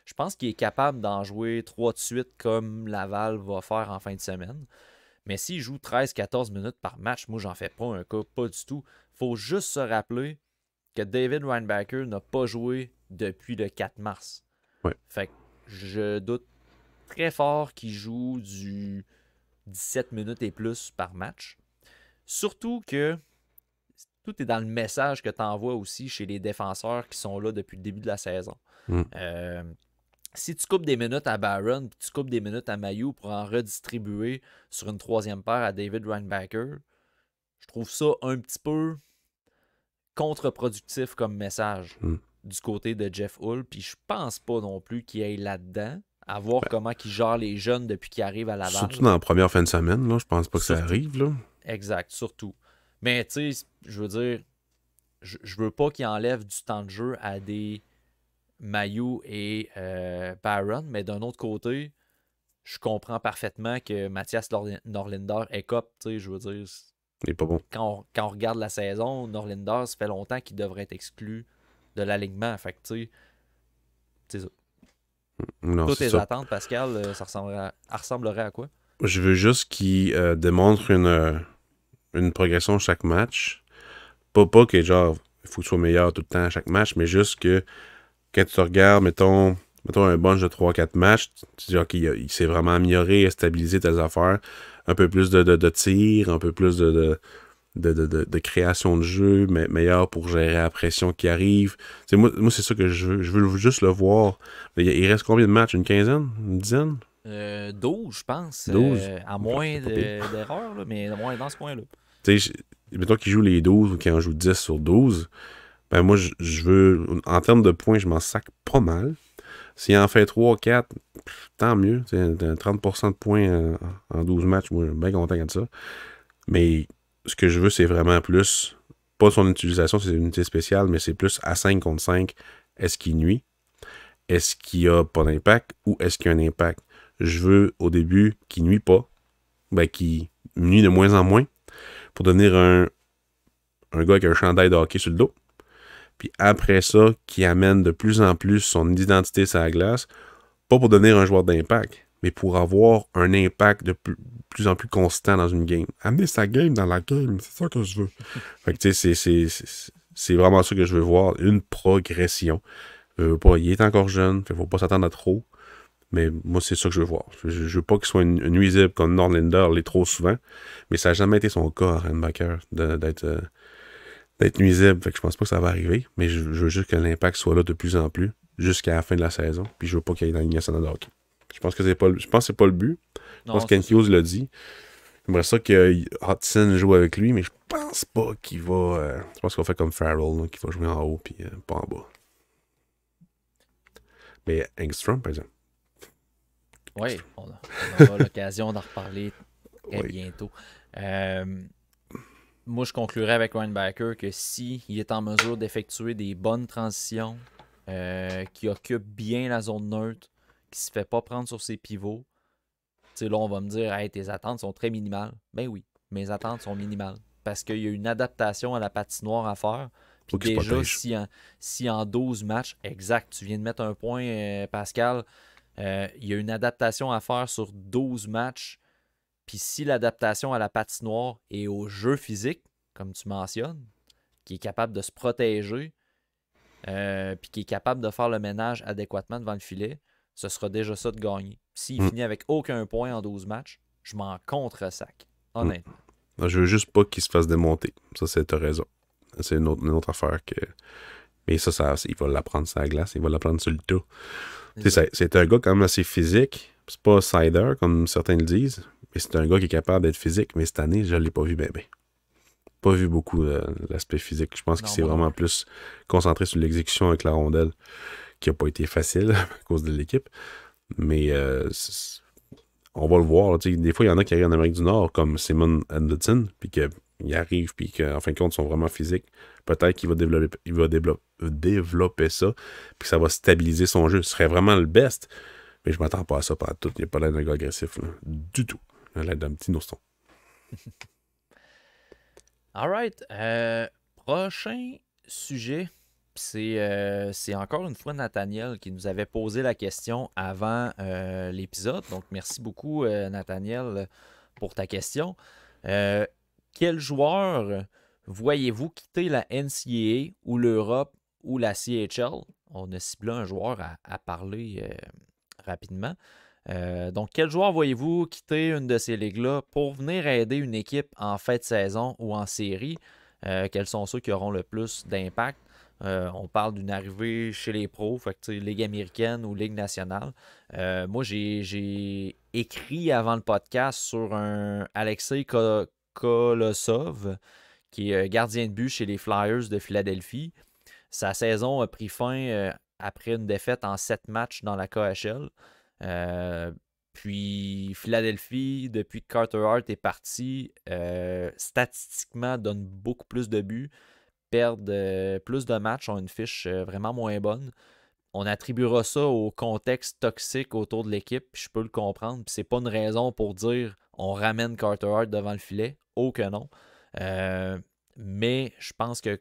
Je pense qu'il est capable d'en jouer 3 de suite comme Laval va faire en fin de semaine. Mais s'il joue 13-14 minutes par match, moi, j'en fais pas un cas, pas du tout. Faut juste se rappeler que David Weinbacher n'a pas joué depuis le 4 mars. Ouais. Fait que je doute très fort qu'il joue du 17 minutes et plus par match. Surtout que tout est dans le message que tu envoies aussi chez les défenseurs qui sont là depuis le début de la saison. Si tu coupes des minutes à Barron puis tu coupes des minutes à Mailloux pour en redistribuer sur une troisième paire à David Weinbacher, je trouve ça un petit peu contre-productif comme message du côté de Jeff Hull. Puis je pense pas non plus qu'il aille là-dedans à voir comment il gère les jeunes depuis qu'il arrive à Laval. Surtout dans la première fin de semaine, là, je pense pas que ça arrive. Là. Exact, surtout. Mais tu sais, je veux dire, je veux pas qu'il enlève du temps de jeu à des Mailloux et Barron, mais d'un autre côté, je comprends parfaitement que Mathias Norlinder écope, tu sais, je veux dire, il est pas bon. Quand on regarde la saison, Norlinder, ça fait longtemps qu'il devrait être exclu de l'alignement. Fait que, tu sais, c'est ça. Non, Toutes c'est tes ça. attentes, Pascal, ça ressemblerait à quoi? Je veux juste qu'il démontre une progression chaque match. Pas que genre, il faut que tu sois meilleur tout le temps à chaque match, mais juste que quand tu regardes, mettons, mettons un bunch de 3-4 matchs, tu dis, OK, il s'est vraiment amélioré, stabilisé tes affaires, un peu plus de tir, un peu plus de création de jeu, mais meilleur pour gérer la pression qui arrive. T'sais, moi c'est ça que je veux. Je veux juste le voir. Il reste combien de matchs? Une quinzaine? Une dizaine? 12, je pense, 12? à Bah, moins c'est pas pire. d'erreurs, là, mais moins dans ce coin-là. Tu sais, mettons qu'il joue les 12 ou qu'il en joue 10 sur 12, ben moi, je veux, en termes de points, je m'en sac pas mal. S'il en fait 3-4, tant mieux. C'est 30% de points en 12 matchs, moi, je suis bien content de ça. Mais ce que je veux, c'est vraiment plus, pas son utilisation, c'est une unité spéciale, mais c'est plus à 5 contre 5. Est-ce qu'il nuit? Est-ce qu'il n'y a pas d'impact? Ou est-ce qu'il y a un impact? Je veux, au début, qu'il nuit pas. Ben, qu'il nuit de moins en moins pour devenir un gars avec un chandail de hockey sur le dos. Puis après ça, qui amène de plus en plus son identité sur la glace, pas pour devenir un joueur d'impact, mais pour avoir un impact de plus en plus constant dans une game. Amener sa game dans la game, c'est ça que je veux. Fait que tu sais, c'est vraiment ça que je veux voir, une progression. Pas, il est encore jeune, il faut pas s'attendre à trop, mais moi, c'est ça que je veux voir. Je veux pas qu'il soit une nuisible comme Norlander l'est trop souvent, mais ça n'a jamais été son cas à Rennbacker d'être nuisible. Fait que je pense pas que ça va arriver, mais je veux juste que l'impact soit là de plus en plus jusqu'à la fin de la saison. Puis je veux pas qu'il y ait dans la Ligue nationale de hockey. Je pense que c'est pas le but. Je pense Non, c'est qu'Ken ça. Hughes l'a dit. J'aimerais ça que Hudson joue avec lui, mais je pense pas qu'il va. Je pense qu'on fait comme Farrell, là, qu'il va jouer en haut puis pas en bas. Mais Engstrom, par exemple. Oui, on aura l'occasion d'en reparler très Oui. bientôt. Euh, Moi, je conclurai avec Reinbacker que si il est en mesure d'effectuer des bonnes transitions, qui occupe bien la zone neutre, qui se fait pas prendre sur ses pivots, tu sais, là, on va me dire, hey, tes attentes sont très minimales. Ben oui, mes attentes sont minimales. Parce qu'il y a une adaptation à la patinoire à faire. Puis Faut qu'il se déjà, protège. si en 12 matchs, exact, tu viens de mettre un point, Pascal, il y a une adaptation à faire sur 12 matchs. Puis si l'adaptation à la patinoire et au jeu physique, comme tu mentionnes, qui est capable de se protéger, puis qui est capable de faire le ménage adéquatement devant le filet, ce sera déjà ça de gagner. S'il Mm. finit avec aucun point en 12 matchs, je m'en contre-sac. Mm. Honnêtement. Non, je veux juste pas qu'il se fasse démonter. Ça, t'as raison. C'est une autre affaire que. Mais ça, il va l'apprendre sur la glace, il va l'apprendre sur le tas. Tu sais, c'est un gars quand même assez physique. C'est pas Sider, comme certains le disent. Mais c'est un gars qui est capable d'être physique. Mais cette année, je l'ai pas vu bien. Pas vu beaucoup l'aspect physique. Je pense qu'il Non, s'est moi non vraiment plus. plus concentré sur l'exécution avec la rondelle, qui a pas été facile à cause de l'équipe. Mais on va le voir. Des fois, il y en a qui arrivent en Amérique du Nord, comme Simon Anderson, puis qu'il arrive, puis qu'en fin de compte, ils sont vraiment physiques. Peut-être qu'il va développer ça, puis que ça va stabiliser son jeu. Ce serait vraiment le best. Mais je m'attends pas à ça par tout. Il n'y a pas l'air d'un gars agressif, là. Du tout. Il a l'air d'un petit nourson. Alright. Prochain sujet. C'est encore une fois Nathaniel qui nous avait posé la question avant l'épisode. Donc, merci beaucoup, Nathaniel, pour ta question. Euh, Quel joueur voyez-vous quitter la NCAA ou l'Europe ou la CHL? On a ciblé un joueur à parler rapidement. Donc, quel joueur voyez-vous quitter une de ces ligues-là pour venir aider une équipe en fin de saison ou en série? Quels sont ceux qui auront le plus d'impact? On parle d'une arrivée chez les pros, fait que, Ligue américaine ou Ligue nationale. Moi, j'ai écrit avant le podcast sur un Alexei Kolosov, qui est gardien de but chez les Flyers de Philadelphie. Sa saison a pris fin après une défaite en 7 matchs dans la KHL. Puis Philadelphie, depuis que Carter Hart est parti, statistiquement donne beaucoup plus de buts, perdent plus de matchs, ont une fiche vraiment moins bonne. On attribuera ça au contexte toxique autour de l'équipe, puis je peux le comprendre. Puis c'est pas une raison pour dire on ramène Carter Hart devant le filet. Oh que non. Mais je pense que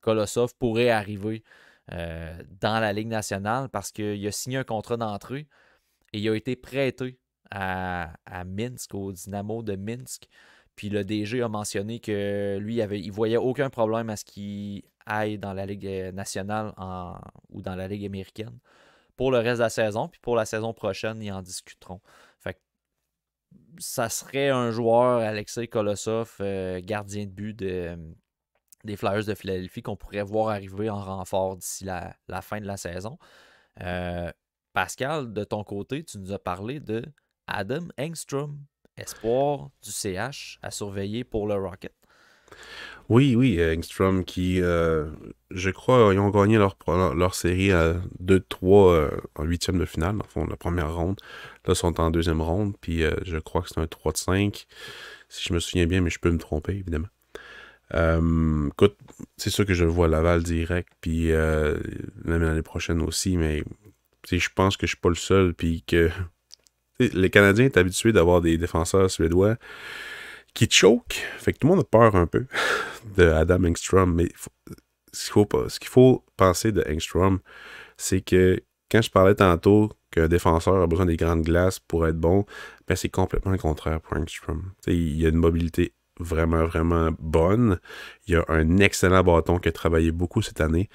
Kolosov pourrait arriver dans la Ligue nationale parce qu'il a signé un contrat d'entrée et il a été prêté à Minsk, au Dynamo de Minsk. Puis le DG a mentionné que lui, il voyait aucun problème à ce qu'il aille dans la Ligue nationale ou dans la Ligue américaine pour le reste de la saison. Puis pour la saison prochaine, ils en discuteront. Fait que ça serait un joueur, Alexei Kolosov, gardien de but des Flyers de Philadelphie, qu'on pourrait voir arriver en renfort d'ici la fin de la saison. Pascal, de ton côté, tu nous as parlé de Adam Engstrom, espoir du CH à surveiller pour le Rocket. Oui, oui, Engstrom qui, je crois, ils ont gagné leur série à 2-3 en huitième de finale, dans le fond, la première ronde. Là, ils sont en deuxième ronde, puis je crois que c'est un 3-5, si je me souviens bien, mais je peux me tromper, évidemment. Écoute, c'est sûr que je le vois à Laval direct, puis même l'année prochaine aussi, mais je pense que je suis pas le seul, puis que les Canadiens sont habitués d'avoir des défenseurs suédois qui choke, fait que tout le monde a peur un peu de Adam Engstrom, mais ce qu'il faut penser de Engstrom, c'est que quand je parlais tantôt qu'un défenseur a besoin des grandes glaces pour être bon, ben c'est complètement le contraire pour Engstrom. Il y a une mobilité vraiment, vraiment bonne. Il y a un excellent bâton qui a travaillé beaucoup cette année.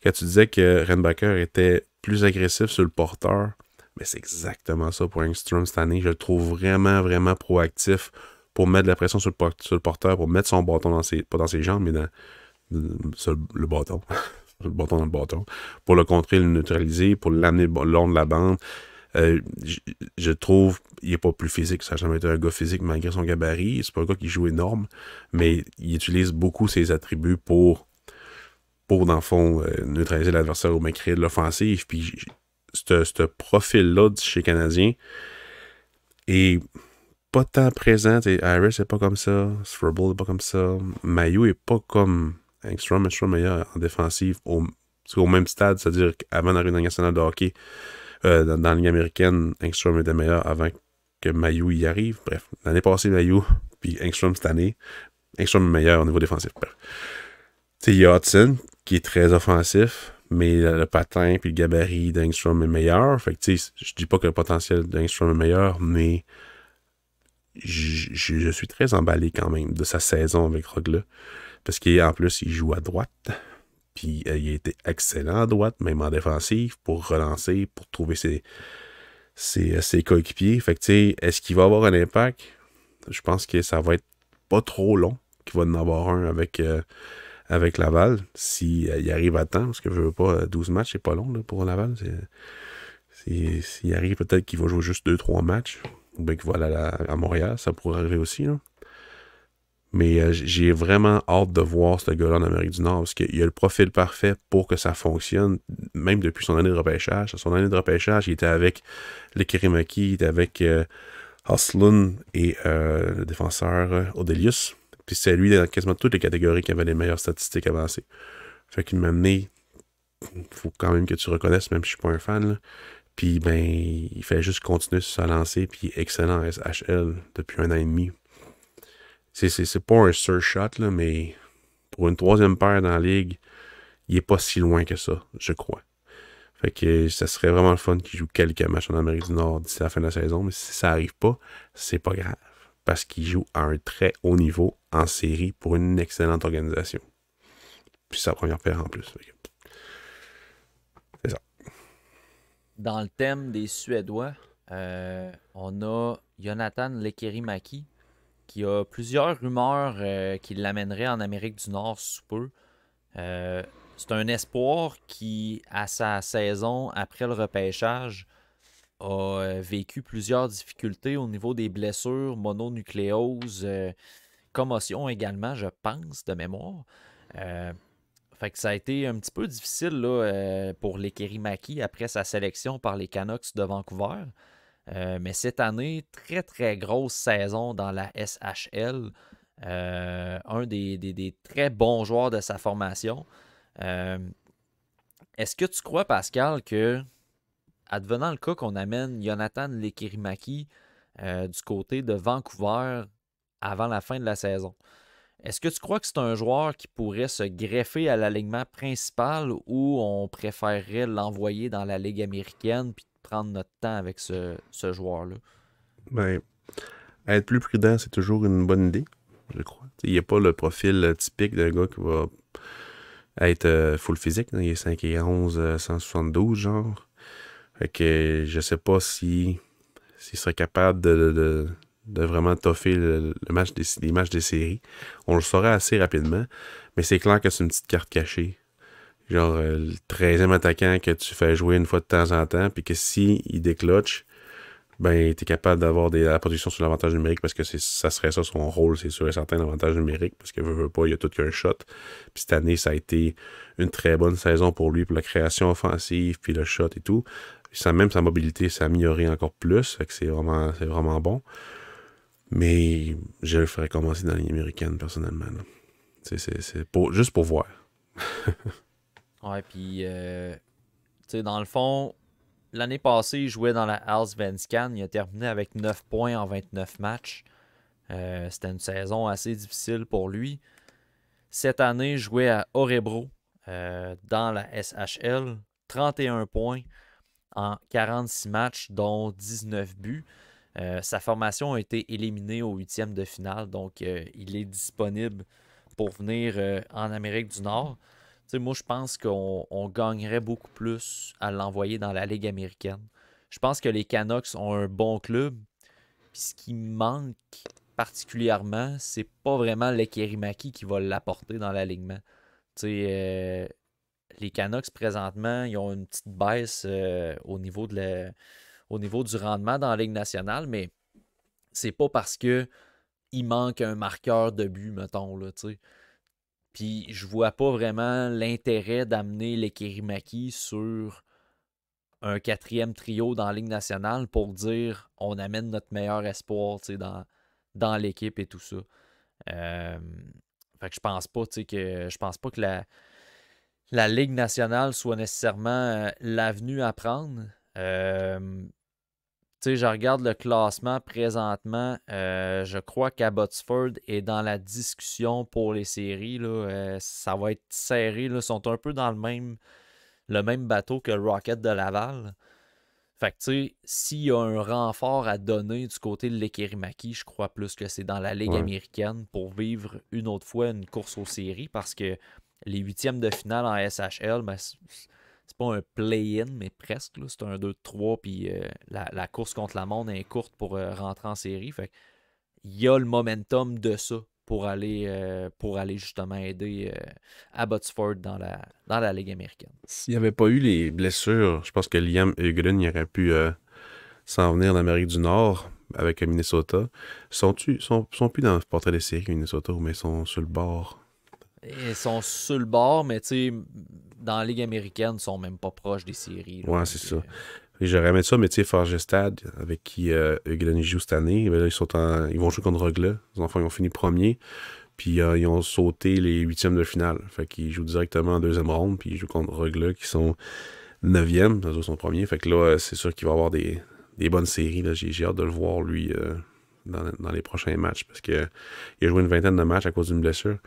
Quand tu disais que Rennbacker était plus agressif sur le porteur, mais c'est exactement ça pour Engstrom cette année. Je le trouve vraiment, vraiment proactif pour mettre de la pression sur le porteur, pour mettre son bâton pas dans ses jambes, mais sur le bâton. Le bâton dans le bâton. Pour le contrer, le neutraliser, pour l'amener le long de la bande. Je trouve il n'est pas plus physique. Ça n'a jamais été un gars physique malgré son gabarit. C'est pas un gars qui joue énorme, mais il utilise beaucoup ses attributs pour dans le fond, neutraliser l'adversaire ou même créer de l'offensive. Puis ce profil-là chez Canadien est pas tant présent. Harris n'est pas comme ça. Strubble n'est pas comme ça. Mailloux n'est pas comme Engstrom. Engstrom est meilleur en défensive au même stade, c'est-à-dire qu'avant d'arriver dans la nationale de hockey, dans la Ligue américaine, Engstrom était meilleur avant que Mailloux y arrive. Bref, l'année passée, Mailloux, puis Engstrom cette année. Engstrom est meilleur au niveau défensif. Bref. Il y a Hudson, qui est très offensif, mais le patin puis le gabarit d'Engstrom est meilleur. Fait que, je dis pas que le potentiel d'Engstrom est meilleur, mais je suis très emballé quand même de sa saison avec Rogla. Parce qu'en plus, il joue à droite. Puis il a été excellent à droite, même en défensive, pour relancer, pour trouver ses coéquipiers. Fait que, est-ce qu'il va avoir un impact? Je pense que ça va être pas trop long qu'il va en avoir un avec Laval, s'il arrive à temps, parce que je veux pas, 12 matchs, c'est pas long là, pour Laval. S'il arrive, peut-être qu'il va jouer juste 2-3 matchs, ou bien qu'il va aller à Montréal, ça pourrait arriver aussi, là. Mais j'ai vraiment hâte de voir ce gars-là en Amérique du Nord, parce qu'il a le profil parfait pour que ça fonctionne, même depuis son année de repêchage. Son année de repêchage, il était avec le Kirimaki, il était avec Haslund et le défenseur Odelius. Puis c'est lui dans quasiment toutes les catégories qui avait les meilleures statistiques avancées. Fait qu'il m'a amené, faut quand même que tu reconnaisses, même si je suis pas un fan, là. Puis ben, il fait juste continuer sur sa lancée, puis excellent en SHL depuis 1 an et demi. C'est pas un sure shot, là, mais pour une troisième paire dans la ligue, il est pas si loin que ça, je crois. Fait que ça serait vraiment le fun qu'il joue quelques matchs en Amérique du Nord d'ici la fin de la saison, mais si ça arrive pas, c'est pas grave. Parce qu'il joue à un très haut niveau en série pour une excellente organisation. Puis sa première paire en plus. C'est ça. Dans le thème des Suédois, on a Jonathan Lekkerimäki, qui a plusieurs rumeurs qui l'amèneraient en Amérique du Nord sous peu. C'est un espoir qui, à sa saison après le repêchage, a vécu plusieurs difficultés au niveau des blessures, mononucléose, commotion également, je pense, de mémoire. Fait que ça a été un petit peu difficile là, pour Lekkerimäki après sa sélection par les Canucks de Vancouver. Mais cette année, très très grosse saison dans la SHL. Un des très bons joueurs de sa formation. Est-ce que tu crois, Pascal, que, advenant le cas qu'on amène Jonathan Lekkerimäki du côté de Vancouver avant la fin de la saison, est-ce que tu crois que c'est un joueur qui pourrait se greffer à l'alignement principal ou on préférerait l'envoyer dans la Ligue américaine puis prendre notre temps avec ce joueur-là? Ben, être plus prudent, c'est toujours une bonne idée. je crois. Il n'y a pas le profil typique d'un gars qui va être full physique. Là. Il est 5 et 11, 172, genre. Fait que je sais pas s'il serait capable de vraiment toffer les matchs des séries. On le saurait assez rapidement, mais c'est clair que c'est une petite carte cachée. Genre le 13e attaquant que tu fais jouer une fois de temps en temps, puis que si il décloche, ben t'es capable d'avoir la production sur l'avantage numérique parce que ça serait ça son rôle, c'est sûr et certain, l'avantage numérique, parce que veut pas, il y a tout qu'un shot. Puis cette année, ça a été une très bonne saison pour lui, pour la création offensive, puis le shot et tout. Même sa mobilité s'est améliorée encore plus, fait que c'est vraiment bon. Mais je le ferais commencer dans la ligne américaine, personnellement. Là. Juste pour voir. Ouais, puis, tu sais, dans le fond, l'année passée, il jouait dans la Allsvenskan. Il a terminé avec 9 points en 29 matchs. C'était une saison assez difficile pour lui. Cette année, il jouait à Örebro dans la SHL. 31 points en 46 matchs, dont 19 buts. Sa formation a été éliminée au 8e de finale, donc il est disponible pour venir en Amérique du Nord. T'sais, moi, je pense qu'on gagnerait beaucoup plus à l'envoyer dans la Ligue américaine. Je pense que les Canucks ont un bon club. Puis ce qui manque particulièrement, c'est pas vraiment l'Ekerimaki qui va l'apporter dans l'alignement. Les Canucks, présentement, ils ont une petite baisse au niveau du rendement dans la Ligue nationale, mais c'est pas parce que il manque un marqueur de but, mettons, là, tu sais. Puis je vois pas vraiment l'intérêt d'amener l'Ekerimaki sur un 4e trio dans la Ligue nationale pour dire on amène notre meilleur espoir dans l'équipe et tout ça. Fait que je pense pas que la Ligue nationale soit nécessairement l'avenue à prendre. Je regarde le classement présentement. Je crois qu'Abbotsford est dans la discussion pour les séries. Là. Ça va être serré. Là. Ils sont un peu dans le même bateau que le Rocket de Laval. Fait que, tu sais, s'il y a un renfort à donner du côté de l'Ekerimaki, je crois plus que c'est dans la Ligue américaine pour vivre une autre fois une course aux séries parce que les 8e de finale en SHL, ben, c'est pas un play-in, mais presque. Là. C'est un 2-3, puis la course contre la montre est courte pour rentrer en série. Fait il y a le momentum de ça pour aller justement aider Abbotsford dans la Ligue américaine. S'il n'y avait pas eu les blessures, je pense que Liam Egelin aurait pu s'en venir d'Amérique du Nord avec Minnesota. Sont plus dans le portrait des séries Minnesota, mais ils sont sur le bord. Ils sont sur le bord, mais tu sais, dans la Ligue américaine, ils sont même pas proches des séries. Là, ouais, c'est ça. J'aurais aimé ça, mais tu sais, Fargestad, avec qui Egelin joue cette année, là, ils vont jouer contre Rogla. Les enfants, ils ont fini premier. Puis ils ont sauté les 8e de finale. Fait qu'ils jouent directement en 2e ronde. Puis ils jouent contre Rogla qui sont 9e. Les autres sont premiers. Fait que là, c'est sûr qu'il va y avoir des bonnes séries. Là. J'ai hâte de le voir, lui, dans les prochains matchs. Parce qu'il a joué une vingtaine de matchs à cause d'une blessure.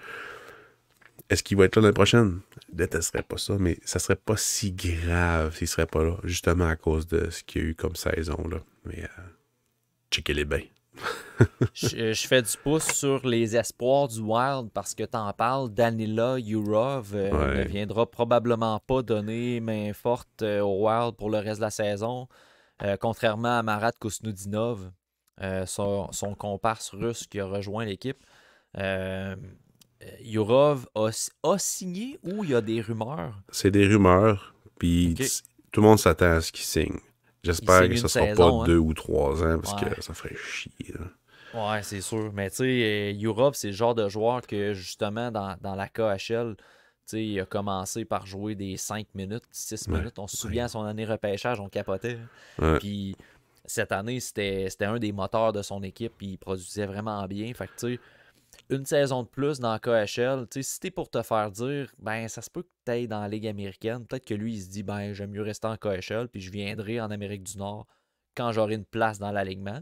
Est-ce qu'il va être là l'année prochaine? Je détesterais pas ça, mais ça serait pas si grave s'il serait pas là. Justement à cause de ce qu'il y a eu comme saison. Là. Mais checkez-les bien. je fais du pouce sur les espoirs du Wild parce que t'en parles. Danila Yurov ne viendra probablement pas donner main forte au Wild pour le reste de la saison. Contrairement à Marat Kusnudinov, son comparse russe qui a rejoint l'équipe. Yurov a signé ou il y a des rumeurs? C'est des rumeurs, puis tout le monde s'attend à ce qu'il signe. J'espère que ça sera pas 2 ou 3 ans, parce que ça ferait chier. Là. Ouais, c'est sûr. Mais tu sais, Yurov, c'est le genre de joueur que, justement, dans la KHL, il a commencé par jouer des 5 minutes, 6 minutes. On se souvient, à son année repêchage, on capotait. Puis cette année, c'était un des moteurs de son équipe, puis il produisait vraiment bien. Fait que, tu sais, une saison de plus dans la KHL, si t'es pour te faire dire, ben ça se peut que tu ailles dans la Ligue américaine, peut-être que lui, il se dit, ben j'aime mieux rester en KHL, puis je viendrai en Amérique du Nord quand j'aurai une place dans l'alignement.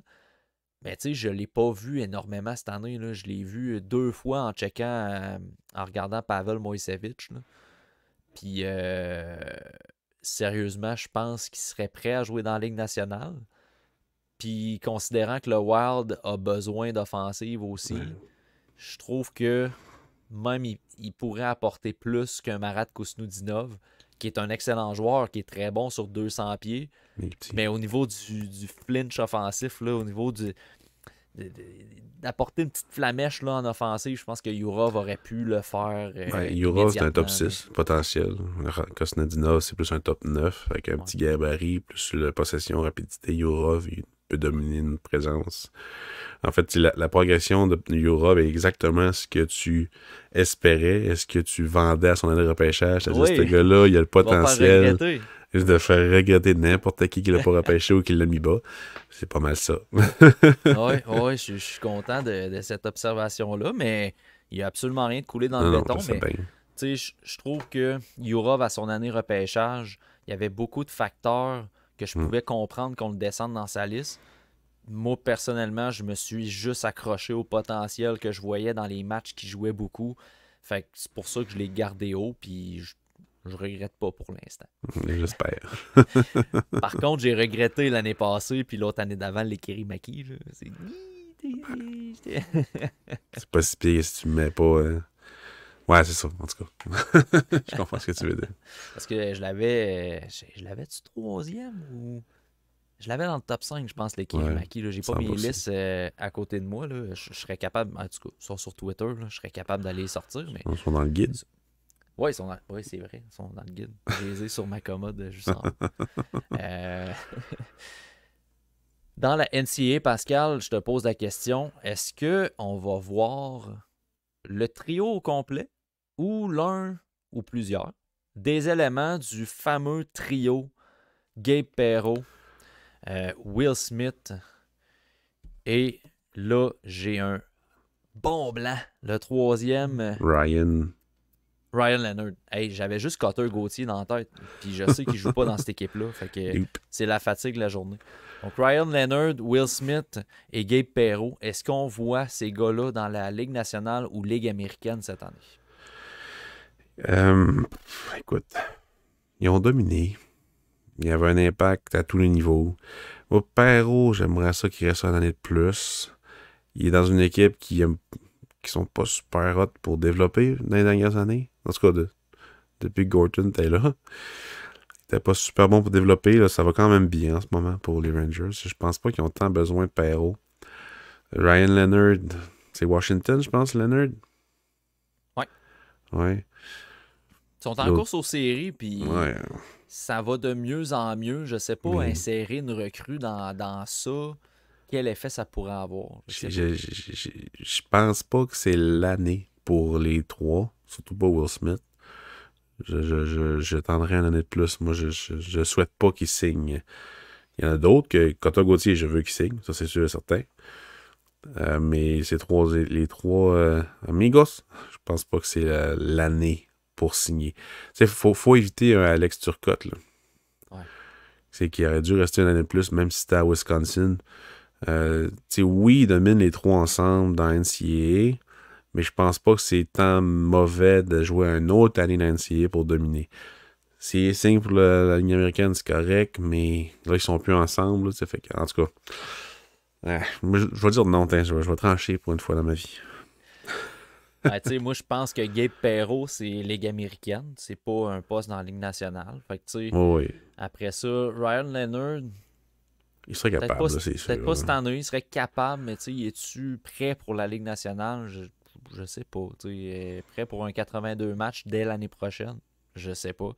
Mais tu sais, je l'ai pas vu énormément cette année. Là. Je l'ai vu 2 fois en checkant, en regardant Pavel Moisevic. Là. Puis, sérieusement, je pense qu'il serait prêt à jouer dans la Ligue nationale. Puis, considérant que le Wild a besoin d'offensive aussi, je trouve que même il pourrait apporter plus qu'un Marat Kousnoudinov, qui est un excellent joueur, qui est très bon sur 200 pieds. Mais au niveau du flinch offensif, là, au niveau d'apporter une petite flamèche là, en offensive, je pense que Yurov aurait pu le faire. Yurov, c'est un top 6 potentiel. Kosnadinov, c'est plus un top 9 avec un petit gabarit, plus la possession, rapidité. Yurov, il peut dominer une présence. En fait, la progression de Yurov est exactement ce que tu espérais, est ce que tu vendais à son année de repêchage. C'est-à-dire, ce gars-là, il a le potentiel de faire regretter n'importe qui l'a pas repêché ou qui l'a mis bas. C'est pas mal ça. Oui, je suis content de cette observation-là, mais il n'y a absolument rien de coulé dans le béton. Mais je trouve que Yurov, à son année repêchage, il y avait beaucoup de facteurs que je pouvais comprendre qu'on le descende dans sa liste. Moi, personnellement, je me suis juste accroché au potentiel que je voyais dans les matchs qui jouaient beaucoup. Fait que c'est pour ça que je l'ai gardé haut, puis je regrette pas pour l'instant. J'espère. Par contre, j'ai regretté l'année passée, puis l'autre année d'avant, les Kirimaki. C'est... c'est pas si pire si tu me mets pas... Ouais, c'est ça, en tout cas. Je comprends ce que tu veux dire. Parce que je l'avais-tu troisième ou... Je l'avais dans le top 5, je pense, les Kirimaki. J'ai pas mes listes à côté de moi. Là. Je serais capable, en tout cas, ils sont sur Twitter, là, je serais capable d'aller les sortir. Mais... Ils sont dans le guide. Oui, c'est vrai, ils sont dans le guide. Je les ai sur ma commode juste en Dans la NCAA, Pascal, je te pose la question, est-ce qu'on va voir le trio au complet ou l'un ou plusieurs des éléments du fameux trio Gabe Perreault, Will Smith, et là, j'ai un bon blanc. Le troisième... Ryan Leonard. Hey, j'avais juste Cotter Gauthier dans la tête. Puis je sais qu'il joue pas dans cette équipe-là. Fait que c'est la fatigue de la journée. Donc Ryan Leonard, Will Smith et Gabe Perreault. Est-ce qu'on voit ces gars-là dans la Ligue nationale ou Ligue américaine cette année? Écoute, ils ont dominé. Il y avait un impact à tous les niveaux. Moi, Perreault, j'aimerais ça qu'il reste une année de plus. Il est dans une équipe qui sont pas super hot pour développer dans les dernières années. En tout cas, depuis que Gorton était là. Il était pas super bon pour développer. Là, ça va quand même bien en ce moment pour les Rangers. Je pense pas qu'ils ont tant besoin de Perreault. Ryan Leonard, c'est Washington, je pense, Leonard? Ouais. Ils sont en course aux séries, puis ça va de mieux en mieux. Je sais pas, insérer une recrue dans ça, quel effet ça pourrait avoir. Je pense pas que c'est l'année pour les trois, surtout pas Will Smith. Je tendrais une année de plus. Moi, je souhaite pas qu'il signe. Il y en a d'autres que Cotter Gauthier, je veux qu'il signe, ça c'est sûr et certain. Mais les trois amigos, je pense pas que c'est l'année pour signer. Il faut éviter un Alex Turcotte. Là. Ouais. C'est qu'il aurait dû rester une année de plus, même si c'était à Wisconsin. Oui, ils dominent les trois ensemble dans NCAA, mais je pense pas que c'est tant mauvais de jouer une autre année dans NCAA pour dominer. S'ils signent pour la Ligue américaine, c'est correct, mais là, ils sont plus ensemble. Là, fait que, en tout cas, je vais dire non, je vais trancher pour une fois dans ma vie. Moi, je pense que Gabe Perreault, c'est Ligue américaine. C'est pas un poste dans la Ligue nationale. Fait que, après ça, Ryan Leonard... Il serait capable, c'est sûr. Peut-être pas cette année, il serait capable, mais es-tu prêt pour la Ligue nationale? Je sais pas. Prêt pour un 82 matchs dès l'année prochaine? Je sais pas.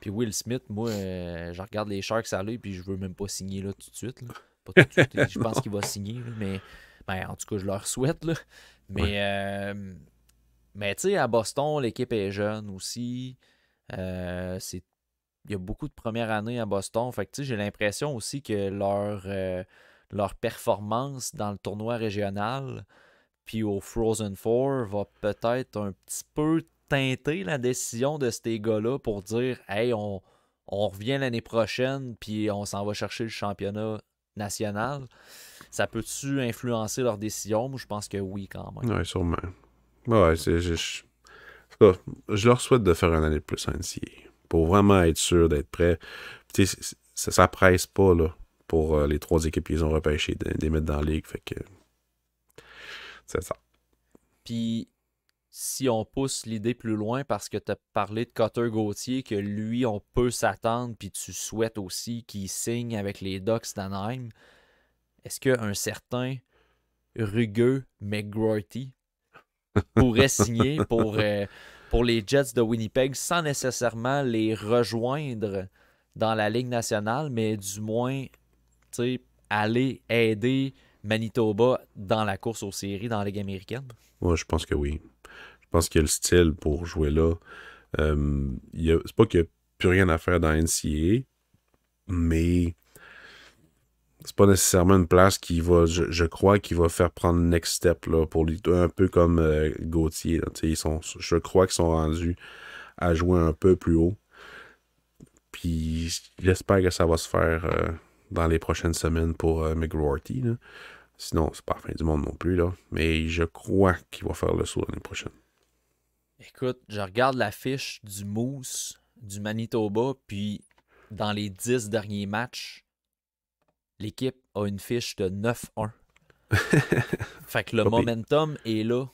Puis Will Smith, moi, je regarde les Sharks aller, puis je veux même pas signer là tout de suite. Là. Pas tout de suite. Je pense qu'il va signer, là, mais en tout cas, je leur souhaite. Là. Mais tu sais, à Boston, l'équipe est jeune aussi. Il y a beaucoup de premières années à Boston. Fait que j'ai l'impression aussi que leur performance dans le tournoi régional puis au Frozen Four va peut-être un petit peu teinter la décision de ces gars-là pour dire « Hey, on revient l'année prochaine puis on s'en va chercher le championnat national. » Ça peut-tu influencer leur décision? Moi, je pense que oui, quand même. Oui, sûrement. Ouais, je leur souhaite de faire une année de plus en NCAA pour vraiment être sûr d'être prêt. Ça presse pas là, pour les trois équipes qu'ils ont repêchées de les mettre dans la ligue. Fait que c'est ça. Puis si on pousse l'idée plus loin, parce que tu as parlé de Cutter Gauthier, que lui, on peut s'attendre, puis tu souhaites aussi qu'il signe avec les Ducks d'Anaheim, est-ce qu'un certain rugueux McGroarty pourrait signer pour les Jets de Winnipeg sans nécessairement les rejoindre dans la Ligue nationale, mais du moins aller aider Manitoba dans la course aux séries dans la Ligue américaine? Moi, je pense que oui. Je pense qu'il y a le style pour jouer là. C'est pas qu'il n'y a plus rien à faire dans NCAA, mais c'est pas nécessairement une place qui va, je crois, qui va faire prendre le next step là, pour lui, un peu comme Gauthier. Là, je crois qu'ils sont rendus à jouer un peu plus haut. Puis j'espère que ça va se faire dans les prochaines semaines pour McGroarty. Là. Sinon, c'est pas la fin du monde non plus. Là. Mais je crois qu'il va faire le saut l'année prochaine. Écoute, je regarde la fiche du Moose, du Manitoba, puis dans les 10 derniers matchs, l'équipe a une fiche de 9-1. Fait que le momentum est là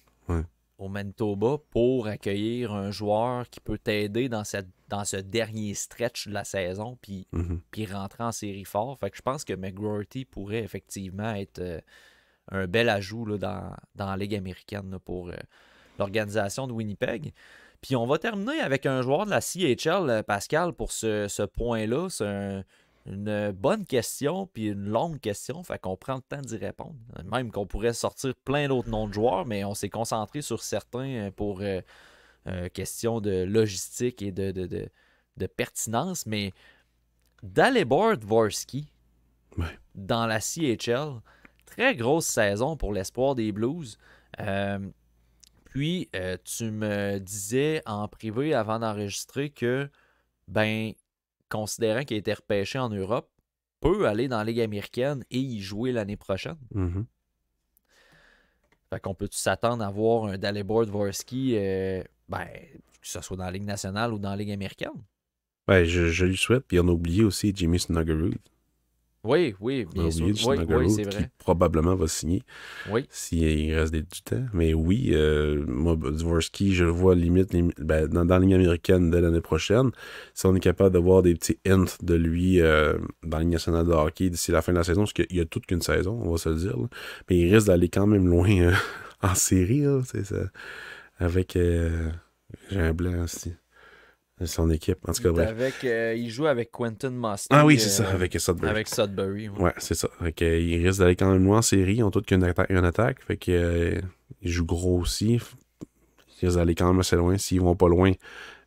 au Manitoba pour accueillir un joueur qui peut t'aider dans ce dernier stretch de la saison puis rentrer en série fort. Fait que je pense que McGroarty pourrait effectivement être un bel ajout là, dans la Ligue américaine là, pour l'organisation de Winnipeg. Puis on va terminer avec un joueur de la CHL, Pascal, pour ce point-là. C'est une bonne question, puis une longue question, fait qu'on prend le temps d'y répondre. Même qu'on pourrait sortir plein d'autres noms de joueurs, mais on s'est concentré sur certains pour question de logistique et de pertinence. Mais Dalibor Dvorsky, dans la CHL, très grosse saison pour l'espoir des Blues. Puis, tu me disais en privé avant d'enregistrer que, considérant qu'il a été repêché en Europe, peut aller dans la Ligue américaine et y jouer l'année prochaine. Fait qu'on peut-tu s'attendre à voir un Dalibor Dvorsky, que ce soit dans la Ligue nationale ou dans la Ligue américaine? Je lui souhaite. Puis on a oublié aussi Jimmy Snuggerud. Oui, bien sûr. Oui, c'est vrai. Qui probablement va signer s'il reste du temps. Mais oui, moi, Dvorsky, je le vois limite dans la Ligue américaine dès l'année prochaine. Si on est capable d'avoir des petits hints de lui dans la Ligue nationale de hockey d'ici la fin de la saison, parce qu'il y a toute qu'une saison, on va se le dire. Là. Mais il risque d'aller quand même loin en série. Là, ça, avec... j'ai un blanc aussi. Son équipe, en tout cas, bref. Il joue avec Quentin Musty. Ah oui, c'est ça, avec Sudbury. Avec Sudbury, ouais c'est ça. Il risque d'aller quand même loin en série. Ils ont tous qu'une attaque. Fait que, il joue gros aussi. Il risque d'aller quand même assez loin. S'ils vont pas loin,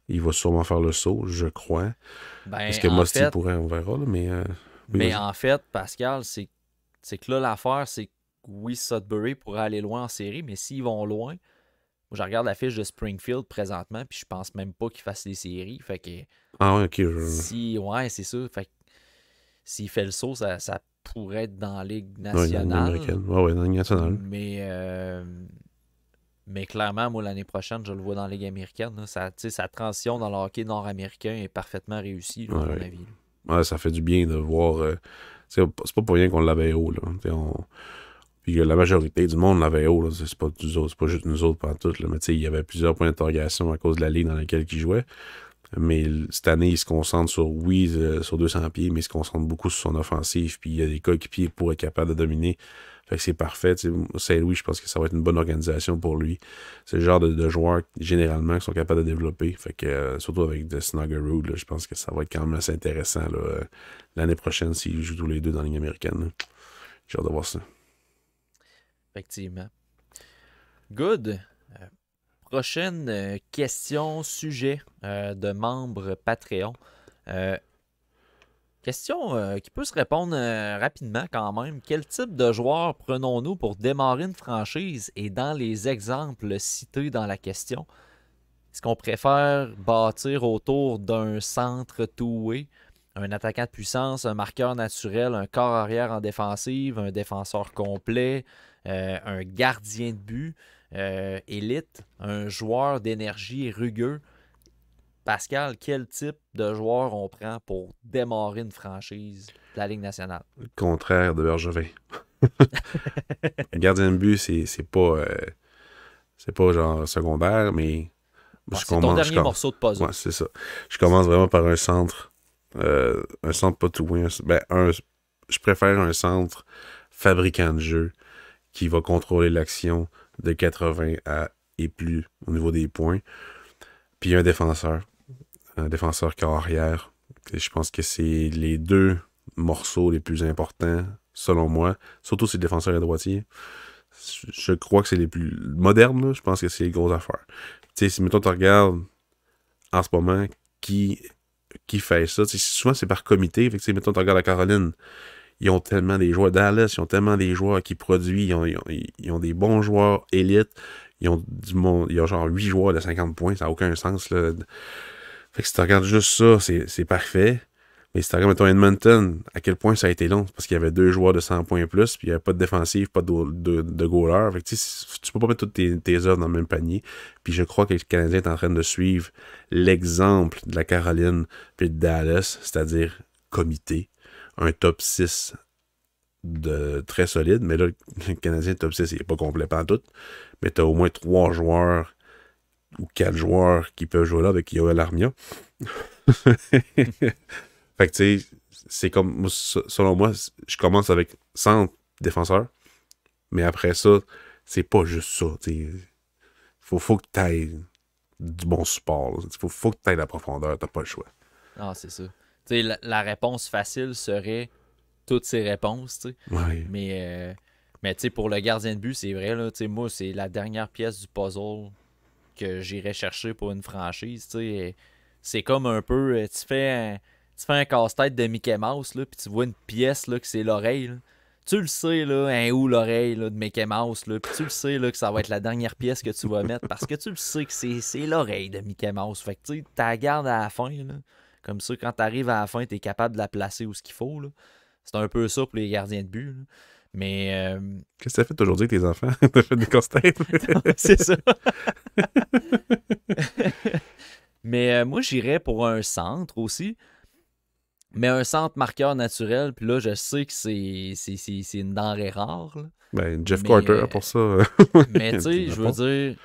il va sûrement faire le saut, je crois. Parce que Musty pourrait, on verra. Là, mais en fait, Pascal, c'est que là, l'affaire, c'est que oui, Sudbury pourrait aller loin en série, mais s'ils vont loin, je regarde la fiche de Springfield présentement, puis je pense même pas qu'il fasse les séries. Fait que. Ah ouais, ok. Ouais, c'est ça. Fait que s'il fait le saut, ça pourrait être dans la Ligue nationale. Ouais, dans la Ligue nationale. Mais clairement, moi, l'année prochaine, je le vois dans la Ligue américaine. Là. Sa transition dans le hockey nord-américain est parfaitement réussie, là, à mon avis. Ouais, ça fait du bien de voir. C'est pas pour rien qu'on l'avait haut. Là. Puis la majorité du monde l'avait haut, là. C'est pas juste nous autres pendant tout. Là. Mais il y avait plusieurs points d'interrogation à cause de la ligue dans laquelle il jouait. Mais cette année, il se concentre sur 200 pieds, mais il se concentre beaucoup sur son offensive. Puis il y a des coéquipiers pour être capable de dominer. Fait que c'est parfait. Saint-Louis, je pense que ça va être une bonne organisation pour lui. C'est le genre de joueurs, généralement, qui sont capables de développer. Fait que, surtout avec The Snuggerud, je pense que ça va être quand même assez intéressant là, l'année prochaine s'ils jouent tous les deux dans la Ligue américaine. Là. J'ai hâte de voir ça. Effectivement. Good. Prochaine question, sujet de membres Patreon. Question qui peut se répondre rapidement quand même. Quel type de joueur prenons-nous pour démarrer une franchise? Et dans les exemples cités dans la question, est-ce qu'on préfère bâtir autour d'un centre two-way, un attaquant de puissance, un marqueur naturel, un corps arrière en défensive, un défenseur complet, un gardien de but élite, un joueur d'énergie rugueux? Pascal, quel type de joueur on prend pour démarrer une franchise de la Ligue nationale? Le contraire de Bergevin. Le gardien de but, c'est pas C'est pas genre secondaire, mais C'est ton dernier morceau de puzzle. Ouais, c'est ça. Je commence vraiment par un centre. Un centre pas tout loin. Je préfère un centre fabricant de jeu qui va contrôler l'action de 80 et plus au niveau des points. Puis un défenseur carrière. Et je pense que c'est les deux morceaux les plus importants, selon moi. Surtout si le défenseur est droitier. Je crois que c'est les plus modernes, là. Je pense que c'est les grosses affaires. Tu sais, si mettons tu regardes en ce moment qui fait ça, souvent c'est par comité. Fait que, mettons tu regardes la Caroline, ils ont tellement des joueurs. Dallas, ils ont tellement des joueurs qui produisent, ils ont des bons joueurs élites. Ils ont du monde, il y a genre 8 joueurs de 50 points, ça n'a aucun sens, là. Fait que si tu regardes juste ça, c'est parfait. Mais si tu regardes, mettons, Edmonton, à quel point ça a été long, parce qu'il y avait 2 joueurs de 100 points plus, puis il n'y avait pas de défensive, pas de goaler. Fait que tu peux pas mettre toutes tes œuvres dans le même panier. Puis je crois que le Canadien est en train de suivre l'exemple de la Caroline puis de Dallas, c'est-à-dire comité, un top 6 très solide, mais là, le Canadien top 6, il n'est pas complet tout, mais tu as au moins 3 joueurs ou 4 joueurs qui peuvent jouer là avec Yoel Armia. Fait que tu sais, c'est comme, selon moi, je commence avec 100 défenseurs, mais après ça, c'est pas juste ça. Faut que tu ailles du bon support. Faut que tu ailles la profondeur, t'as pas le choix. Ah, c'est ça. Tu sais, la réponse facile serait toutes ces réponses, tu sais. Ouais. Mais tu sais, pour le gardien de but, c'est vrai, là, tu sais, moi, c'est la dernière pièce du puzzle que j'irais chercher pour une franchise, tu sais. C'est comme un peu, tu fais un casse-tête de Mickey Mouse, là, puis tu vois une pièce, là, que c'est l'oreille, là. Tu le sais, là, hein, où l'oreille là, de Mickey Mouse, là, puis tu le sais, là, que ça va être la dernière pièce que tu vas mettre, parce que tu le sais que c'est l'oreille de Mickey Mouse. Fait que, tu sais, la gardes à la fin, là. Comme ça, quand t'arrives à la fin, t'es capable de la placer où ce qu'il faut, là. C'est un peu ça pour les gardiens de but, là. Mais... Qu'est-ce que t'as fait aujourd'hui avec tes enfants? T'as fait des casse-têtes? c'est ça. Mais moi, j'irais pour un centre aussi. Mais un centre marqueur naturel, puis là, je sais que c'est une denrée rare. Là. Ben, Jeff Carter pour ça. Mais tu sais, je veux dire,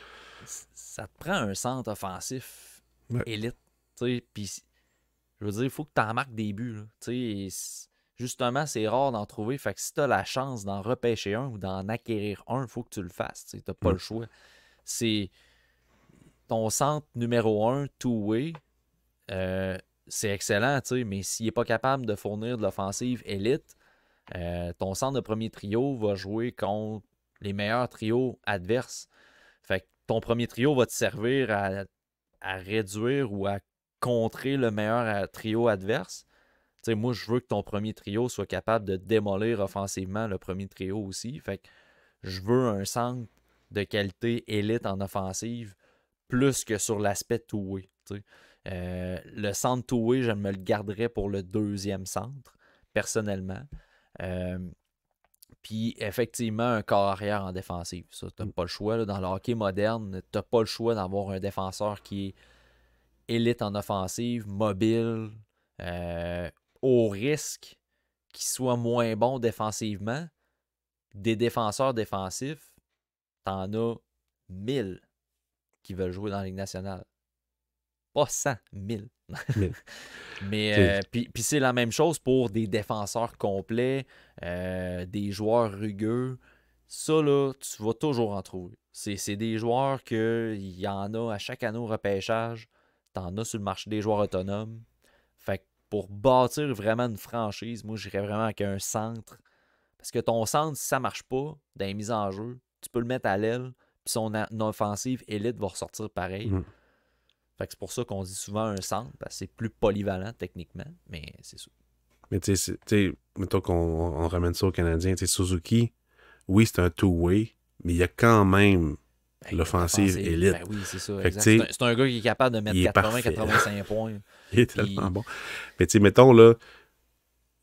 ça te prend un centre offensif élite. Puis, je veux dire, il faut que tu en marques des buts. Justement, c'est rare d'en trouver. Fait que si tu as la chance d'en repêcher un ou d'en acquérir un, il faut que tu le fasses. Tu n'as pas le choix. C'est ton centre numéro 1, two-way. C'est excellent, mais s'il n'est pas capable de fournir de l'offensive élite, ton centre de premier trio va jouer contre les meilleurs trios adverses. Fait que ton premier trio va te servir à réduire ou à contrer le meilleur trio adverse. T'sais, moi, je veux que ton premier trio soit capable de démolir offensivement le premier trio aussi. Fait que je veux un centre de qualité élite en offensive plus que sur l'aspect two-way. Le centre two-way, je me le garderais pour le deuxième centre, personnellement. Puis, effectivement, un corps arrière en défensive. Ça, t'as pas le choix. Là, dans le hockey moderne, t'as pas le choix d'avoir un défenseur qui est élite en offensive, mobile, au risque qu'il soit moins bon défensivement. Des défenseurs défensifs, t'en as 1000 qui veulent jouer dans la Ligue nationale. Pas 100, 1000. Mais puis c'est la même chose pour des défenseurs complets, des joueurs rugueux. Ça, là, tu vas toujours en trouver. C'est des joueurs qu'il y en a à chaque année au repêchage. T'en as sur le marché des joueurs autonomes. Fait que pour bâtir vraiment une franchise, moi, j'irais vraiment avec un centre. Parce que ton centre, si ça marche pas dans les mises en jeu, tu peux le mettre à l'aile, puis son offensive élite va ressortir pareil. Fait que c'est pour ça qu'on dit souvent un centre, parce que c'est plus polyvalent techniquement, mais c'est ça. Mais tu sais, mettons qu'on ramène ça au Canadien, tu sais, Suzuki, oui, c'est un two-way, mais il y a quand même l'offensive élite. Ben oui, c'est ça, exact. C'est un gars qui est capable de mettre 80-85 points. Il est tellement bon. Mais tu sais, mettons, là,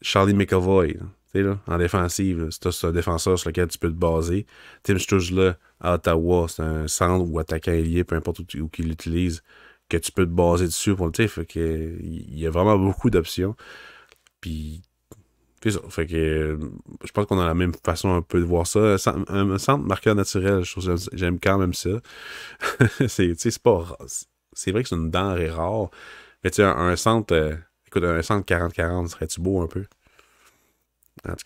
Charlie McAvoy, là, en défensive, c'est un défenseur sur lequel tu peux te baser. Tim Stutzle à Ottawa, c'est un centre ou attaquant ailier, peu importe où qu'il l'utilise, que tu peux te baser dessus pour le fait que il y a vraiment beaucoup d'options. Puis C'est ça. Fait que je pense qu'on a la même façon un peu de voir ça. Un centre marqueur naturel, j'aime quand même ça. C'est pas c'est vrai que c'est une denrée rare. Mais tu sais, un centre écoute, un centre 40-40, serait-tu beau un peu? En tout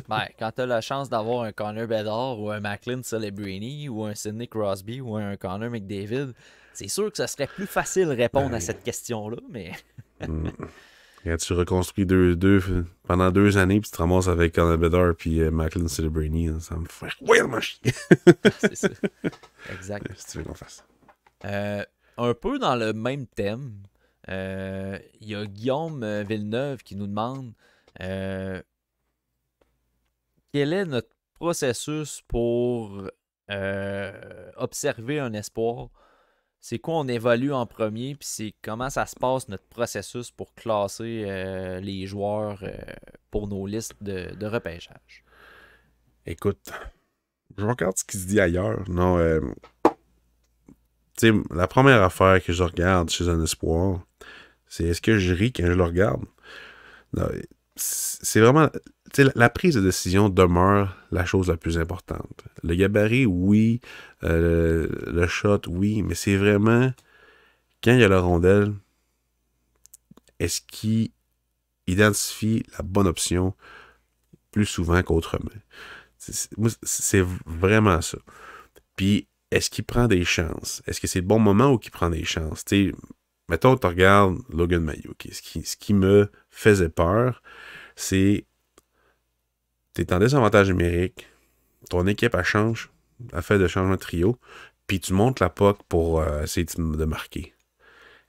Ben, quand t'as la chance d'avoir un Connor Bedard ou un Macklin Celebrini ou un Sidney Crosby ou un Connor McDavid, c'est sûr que ça serait plus facile de répondre à cas. cette question-là, mais Hmm. Quand tu reconstruis pendant 2 années, puis tu te ramasses avec Conor Bedard puis Macklin Celebrini, hein, ça me fait royalement chier. c'est ça. Exact. Si tu veux qu'on fasse. Un peu dans le même thème, il y a Guillaume Villeneuve qui nous demande euh, quel est notre processus pour observer un espoir. C'est quoi on évalue en premier, puis c'est comment ça se passe notre processus pour classer les joueurs pour nos listes de repêchage. Écoute, je regarde ce qui se dit ailleurs. Non, tu sais, la première affaire que je regarde chez un espoir, c'est est-ce que je ris quand je le regarde? Non, c'est vraiment. Tu sais, la prise de décision demeure la chose la plus importante. Le gabarit, oui. Le shot, oui. Mais c'est vraiment. Quand il y a la rondelle, est-ce qu'il identifie la bonne option plus souvent qu'autrement? Moi, c'est vraiment ça. Puis, est-ce qu'il prend des chances? Est-ce que c'est le bon moment ou qu'il prend des chances? Tu sais, mettons, tu regardes Logan Mayo. Okay? Ce qui me faisait peur, c'est tu es en désavantage numérique, ton équipe, elle fait de changement de trio, puis tu montes la POC pour essayer de marquer.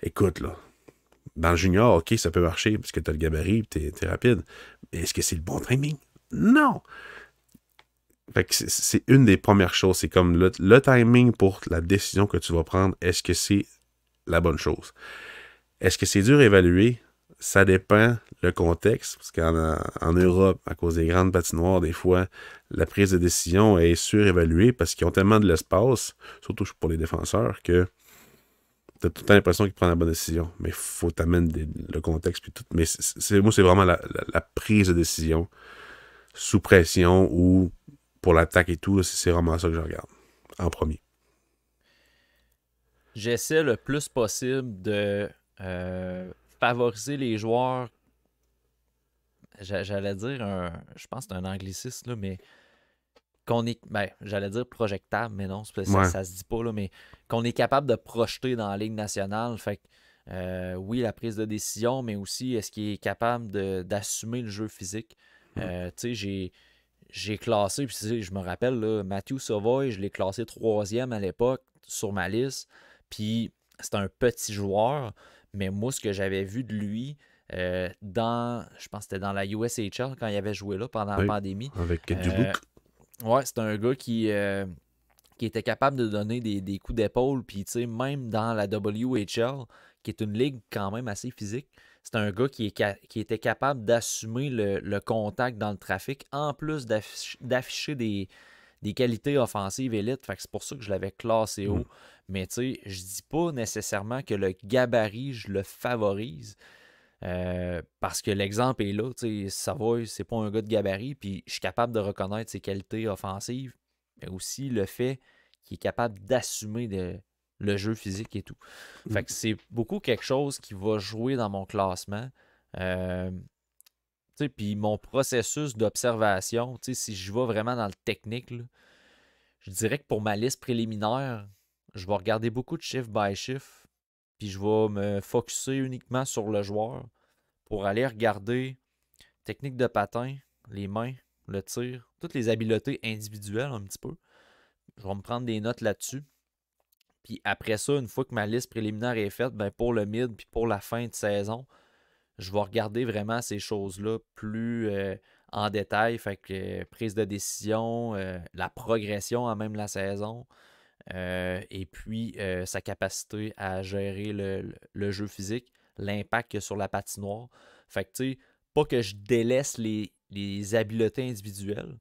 Écoute, là, dans le junior, ok, ça peut marcher parce que tu as le gabarit et tu es rapide. Mais est-ce que c'est le bon timing? Non! Fait que c'est une des premières choses. C'est comme le timing pour la décision que tu vas prendre. Est-ce que c'est la bonne chose? Est-ce que c'est dur à évaluer? Ça dépend le contexte. Parce qu'en Europe, à cause des grandes patinoires, des fois, la prise de décision est surévaluée parce qu'ils ont tellement de l'espace, surtout pour les défenseurs, que t'as tout le temps l'impression qu'ils prennent la bonne décision. Mais il faut t'amener le contexte puis tout. Mais moi, c'est vraiment la prise de décision sous pression ou pour l'attaque et tout. C'est vraiment ça que je regarde en premier. J'essaie le plus possible de favoriser les joueurs. J'allais dire je pense que c'est un anglicisme, là, mais qu'on est. Ben, j'allais dire projectable, mais non, Ouais. ça se dit pas, là, mais qu'on est capable de projeter dans la Ligue nationale. Fait que oui, la prise de décision, mais aussi est-ce qu'il est capable d'assumer le jeu physique. Tu sais, j'ai classé, puis je me rappelle, là, Matthew Savoy, je l'ai classé 3e à l'époque sur ma liste. Puis c'est un petit joueur, mais moi, ce que j'avais vu de lui, je pense que c'était dans la USHL quand il avait joué là pendant la Oui. pandémie. Avec Euh, Dubouk. ouais, c'est un gars qui était capable de donner des coups d'épaule, puis tu sais, même dans la WHL, qui est une ligue quand même assez physique, c'est un gars qui était capable d'assumer le contact dans le trafic, en plus d'afficher des qualités offensives élites. Fait que c'est pour ça que je l'avais classé Mm. haut. Mais tu sais, je dis pas nécessairement que le gabarit, je le favorise. Parce que l'exemple est là, tu sais, Savoy, c'est pas un gars de gabarit, puis je suis capable de reconnaître ses qualités offensives, mais aussi le fait qu'il est capable d'assumer le jeu physique et tout. Fait que c'est beaucoup quelque chose qui va jouer dans mon classement. Euh, tu sais, puis mon processus d'observation, tu sais, si je vais vraiment dans le technique, là, je dirais que pour ma liste préliminaire, je vais regarder beaucoup de chiffre by chiffre, puis je vais me focuser uniquement sur le joueur pour aller regarder technique de patin, les mains, le tir, toutes les habiletés individuelles un petit peu. Je vais me prendre des notes là-dessus. Puis après ça, une fois que ma liste préliminaire est faite, ben pour le mid puis pour la fin de saison, je vais regarder vraiment ces choses-là plus en détail. Fait que prise de décision, la progression en même la saison, et puis sa capacité à gérer le jeu physique, l'impact qu'il y a sur la patinoire. Fait que tu sais, pas que je délaisse les habiletés individuelles,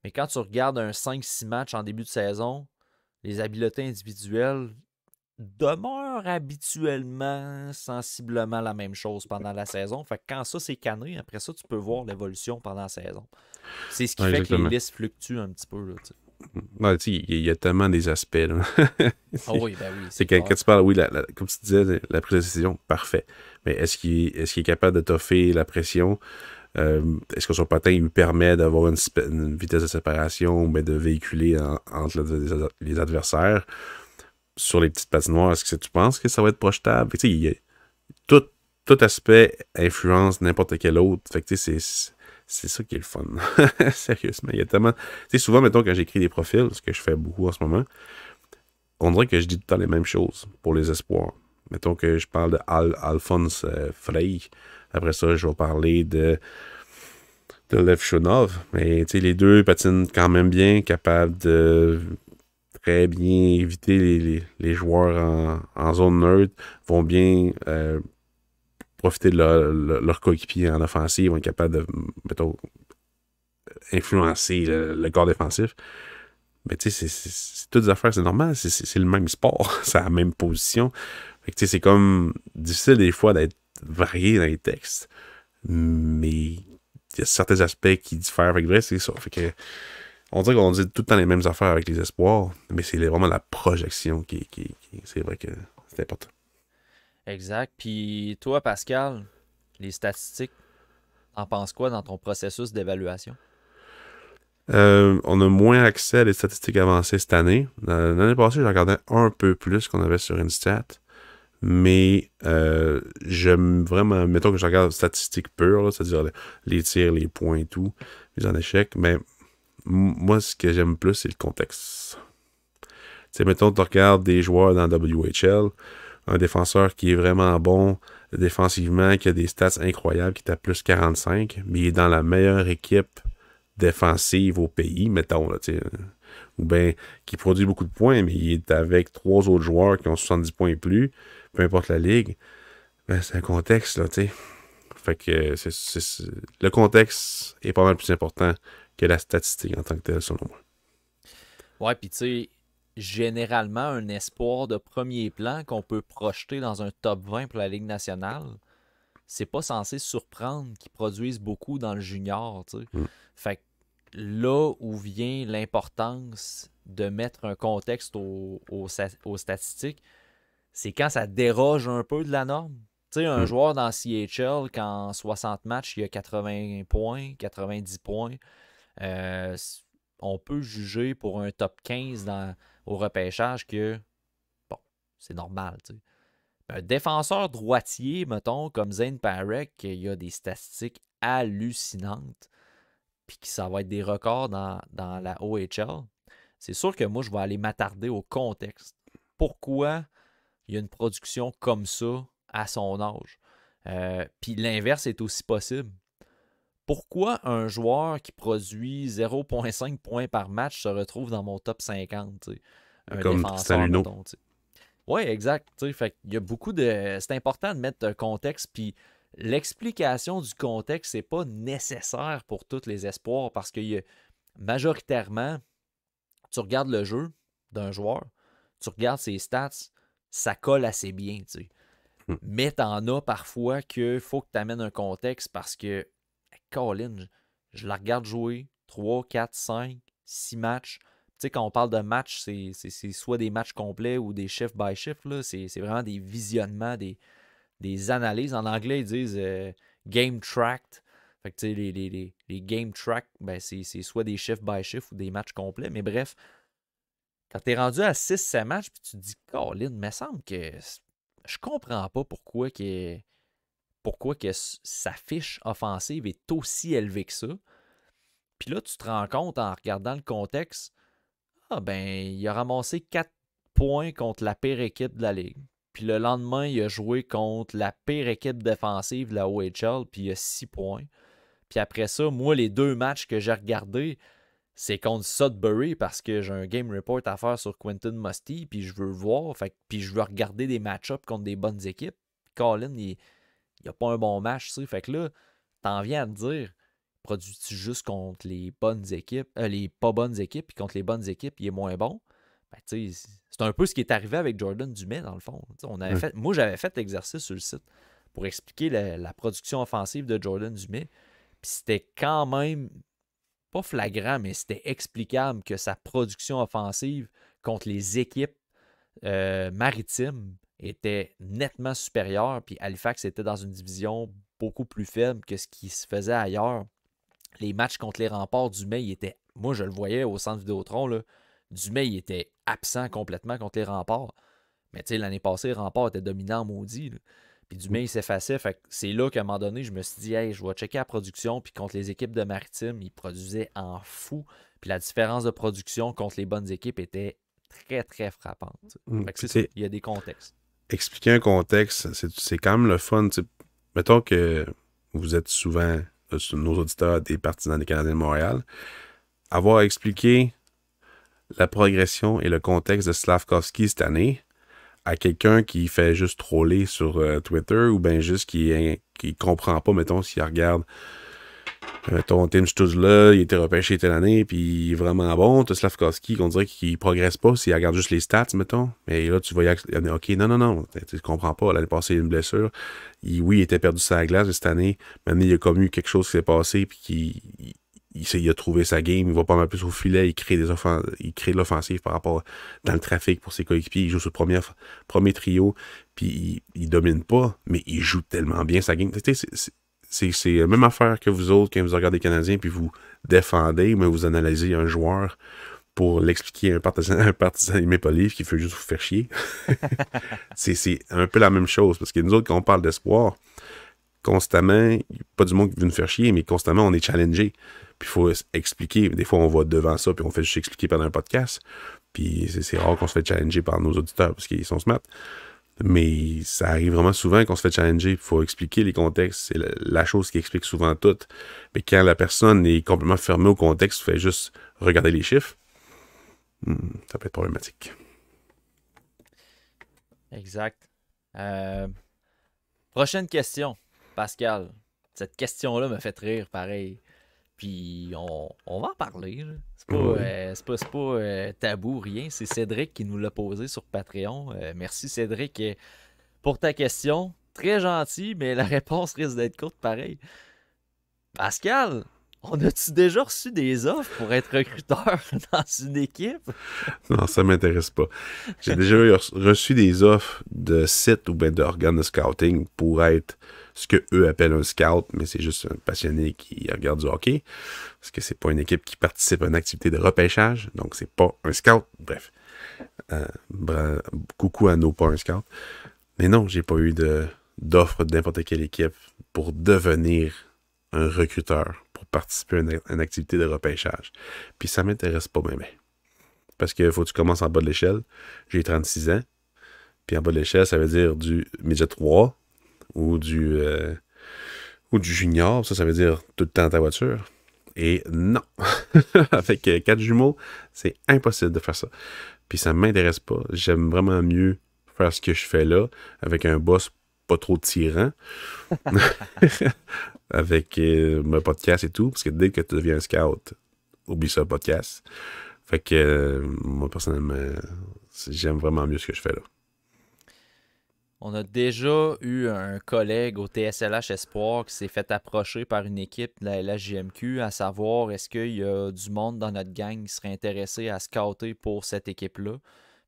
mais quand tu regardes un 5-6 matchs en début de saison, les habiletés individuelles, demeure habituellement sensiblement la même chose pendant la saison. Fait que quand ça c'est canné, après ça, tu peux voir l'évolution pendant la saison. C'est ce qui Ouais, fait que les exactement. listes fluctuent un petit peu. Là, tu sais. Ouais, tu sais, il y a tellement des aspects, là. Ah oui, ben oui, C'est c'est quand clair. tu parles, oui, comme tu disais, la prise de décision, parfait. Mais est-ce qu'il est capable de toffer la pression? Est-ce que son patin lui permet d'avoir une vitesse de séparation, mais de véhiculer entre les adversaires sur les petites patinoires? Est-ce que tu penses que ça va être projetable? Tu sais, tout, tout aspect influence n'importe quel autre. Fait que tu sais, c'est ça qui est le fun. Sérieusement, il y a tellement. Tu sais, souvent, mettons, quand j'écris des profils, ce que je fais beaucoup en ce moment, on dirait que je dis tout le temps les mêmes choses pour les espoirs. Mettons que je parle de Alphonse Frey. Après ça, je vais parler de Lev Shunov. Mais tu sais, les deux patinent quand même bien, capables de très bien éviter les joueurs en zone neutre, vont bien profiter de leur coéquipier en offensive, vont être capables de, mettons, influencer le corps défensif. Mais tu sais, c'est toutes des affaires, c'est normal, c'est le même sport, c'est la même position. Fait que tu sais, c'est comme difficile des fois d'être varié dans les textes, mais il y a certains aspects qui diffèrent. Fait que vrai, c'est ça. Fait que on dirait qu'on dit tout le temps les mêmes affaires avec les espoirs, mais c'est vraiment la projection c'est vrai que c'est important. Exact. Puis toi, Pascal, les statistiques, en penses quoi dans ton processus d'évaluation? On a moins accès à des statistiques avancées cette année. L'année passée, je regardais un peu plus qu'on avait sur Instat. Mais j'aime vraiment, mettons que je regarde statistiques pures, là, c'est-à-dire les tirs, les points et tout, les en échec, mais moi, ce que j'aime plus, c'est le contexte. Tu sais, mettons, tu regardes des joueurs dans WHL, un défenseur qui est vraiment bon défensivement, qui a des stats incroyables, qui est à plus 45, mais il est dans la meilleure équipe défensive au pays, mettons, là, tu sais, ou bien qui produit beaucoup de points, mais il est avec trois autres joueurs qui ont 70 points et plus, peu importe la ligue, ben, c'est un contexte, là, tu sais. Fait que le contexte est pas mal plus important que la statistique en tant que telle, selon moi. Ouais, puis tu sais, généralement, un espoir de premier plan qu'on peut projeter dans un top 20 pour la Ligue nationale, c'est pas censé surprendre qu'ils produisent beaucoup dans le junior, tu sais. Mm. Fait que là où vient l'importance de mettre un contexte aux statistiques, c'est quand ça déroge un peu de la norme. Tu sais, un Mm. joueur dans CHL, quand en 60 matchs, il y a 80 points, 90 points, euh, on peut juger pour un top 15 au repêchage que, bon, c'est normal, tu sais. Un défenseur droitier, mettons, comme Zane Parek, qui a des statistiques hallucinantes, puis que ça va être des records dans la OHL, c'est sûr que moi, je vais aller m'attarder au contexte. Pourquoi il y a une production comme ça à son âge? Puis l'inverse est aussi possible. Pourquoi un joueur qui produit 0,5 points par match se retrouve dans mon top 50, tu sais? Un Comme Tristan défenseur, Luneau. mettons, tu sais. Oui, exact. Tu sais, fait qu'il y a beaucoup de. C'est important de mettre un contexte, puis l'explication du contexte, c'est pas nécessaire pour tous les espoirs parce que majoritairement, tu regardes le jeu d'un joueur, tu regardes ses stats, ça colle assez bien, tu sais. Mm. Mais t'en as parfois qu'il faut que tu amènes un contexte parce que, Colin, je la regarde jouer 3, 4, 5, 6 matchs. Tu sais, quand on parle de matchs, c'est soit des matchs complets ou des shift by shift. Là. C'est vraiment des visionnements, des analyses. En anglais, ils disent game tracked. Fait que tu sais, les game track, ben, c'est soit des shift by shift ou des matchs complets. Mais bref, quand tu es rendu à 6-7 matchs, puis tu te dis, Colin, il me semble que je comprends pas pourquoi que sa fiche offensive est aussi élevée que ça. Puis là, tu te rends compte en regardant le contexte, ah ben, il a ramassé 4 points contre la pire équipe de la ligue. Puis le lendemain, il a joué contre la pire équipe défensive de la OHL, puis il a 6 points. Puis après ça, moi, les deux matchs que j'ai regardés, c'est contre Sudbury parce que j'ai un game report à faire sur Quentin Musty, puis je veux le voir, puis je veux regarder des match-ups contre des bonnes équipes. Colin, il n'y a pas un bon match, tu sais. Fait que là, t'en viens à te dire, produis-tu juste contre les bonnes équipes, les pas bonnes équipes, puis contre les bonnes équipes, il est moins bon? Ben, tu sais, C'est un peu ce qui est arrivé avec Jordan Dumais, dans le fond. Moi, j'avais fait l'exercice sur le site pour expliquer la production offensive de Jordan Dumais. Puis c'était quand même pas flagrant, mais c'était explicable que sa production offensive contre les équipes maritimes était nettement supérieure. Puis Halifax était dans une division beaucoup plus faible que ce qui se faisait ailleurs. Les matchs contre les Remparts, Dumais, moi, je le voyais au centre Vidéotron, là, Dumais, il était absent complètement contre les Remparts. Mais tu sais, l'année passée, les Remparts étaient dominants maudits. Là. Puis Dumais, il s'effaçait. Fait que c'est là qu'à un moment donné, je me suis dit, hey, je vais checker la production. Puis contre les équipes de Maritime, il produisait en fou. Puis la différence de production contre les bonnes équipes était très, très frappante. Fait que c'est ça, il y a des contextes. Expliquer un contexte, c'est quand même le fun. T'sais. Mettons que vous êtes souvent, nos auditeurs, des partisans des Canadiens de Montréal. Avoir expliqué la progression et le contexte de Slavkovski cette année à quelqu'un qui fait juste troller sur Twitter ou bien juste qui comprend pas, mettons, s'il regarde ton Tim Stützle, il était repêché telle année, puis il est vraiment bon. T'as Slavkovski, qu'on dirait qu'il progresse pas s'il regarde juste les stats, mettons. Mais là, tu vois, OK, non, tu comprends pas. L'année passée, il y a une blessure. Oui, il était perdu sur la glace, mais cette année, maintenant, il y a comme eu quelque chose qui s'est passé, puis il a trouvé sa game, il va pas mal plus au filet, il crée de l'offensive par rapport dans le trafic pour ses coéquipiers, il joue sur le premier trio, puis il domine pas, mais il joue tellement bien sa game. C'est la même affaire que vous autres quand vous regardez les Canadiens, puis vous défendez, mais vous analysez un joueur pour l'expliquer à un partisan Maple Leaf qui veut juste vous faire chier. c'est un peu la même chose, parce que nous autres, quand on parle d'espoir, constamment, pas du monde qui veut nous faire chier, mais constamment, on est challengé. Puis il faut expliquer. Des fois, on va devant ça, puis on fait juste expliquer pendant un podcast. Puis c'est rare qu'on se fait challenger par nos auditeurs, parce qu'ils sont smart. Mais ça arrive vraiment souvent qu'on se fait challenger. Il faut expliquer les contextes. C'est la chose qui explique souvent tout. Mais quand la personne est complètement fermée au contexte, fait juste regarder les chiffres, ça peut être problématique. Exact. Prochaine question, Pascal. Cette question-là me fait rire, pareil. Puis on va en parler. Là. C'est pas tabou, rien. C'est Cédric qui nous l'a posé sur Patreon. Merci Cédric pour ta question. Très gentil, mais la réponse risque d'être courte pareil. Pascal, on a-tu déjà reçu des offres pour être recruteur dans une équipe? Non, ça m'intéresse pas. J'ai déjà reçu des offres de sites ou bien d'organes de scouting pour être ce que eux appellent un scout, mais c'est juste un passionné qui regarde du hockey. Parce que c'est pas une équipe qui participe à une activité de repêchage, donc c'est pas un scout. Bref. Coucou à nos pas un scout. Mais non, j'ai pas eu d'offre d'importe quelle équipe pour devenir un recruteur, pour participer à une activité de repêchage. Puis ça m'intéresse pas même. Parce qu'il faut que tu commences en bas de l'échelle. J'ai 36 ans. Puis en bas de l'échelle, ça veut dire du midget 3 ou du junior. Ça veut dire tout le temps dans ta voiture. Et non. Avec 4 jumeaux, c'est impossible de faire ça. Puis ça m'intéresse pas. J'aime vraiment mieux faire ce que je fais là, avec un boss pas trop tyran, avec mon podcast et tout, parce que dès que tu deviens un scout, oublie ça, le podcast. Fait que moi, personnellement, j'aime vraiment mieux ce que je fais là. On a déjà eu un collègue au TSLH Espoir qui s'est fait approcher par une équipe de la LHJMQ à savoir est-ce qu'il y a du monde dans notre gang qui serait intéressé à scouter pour cette équipe-là.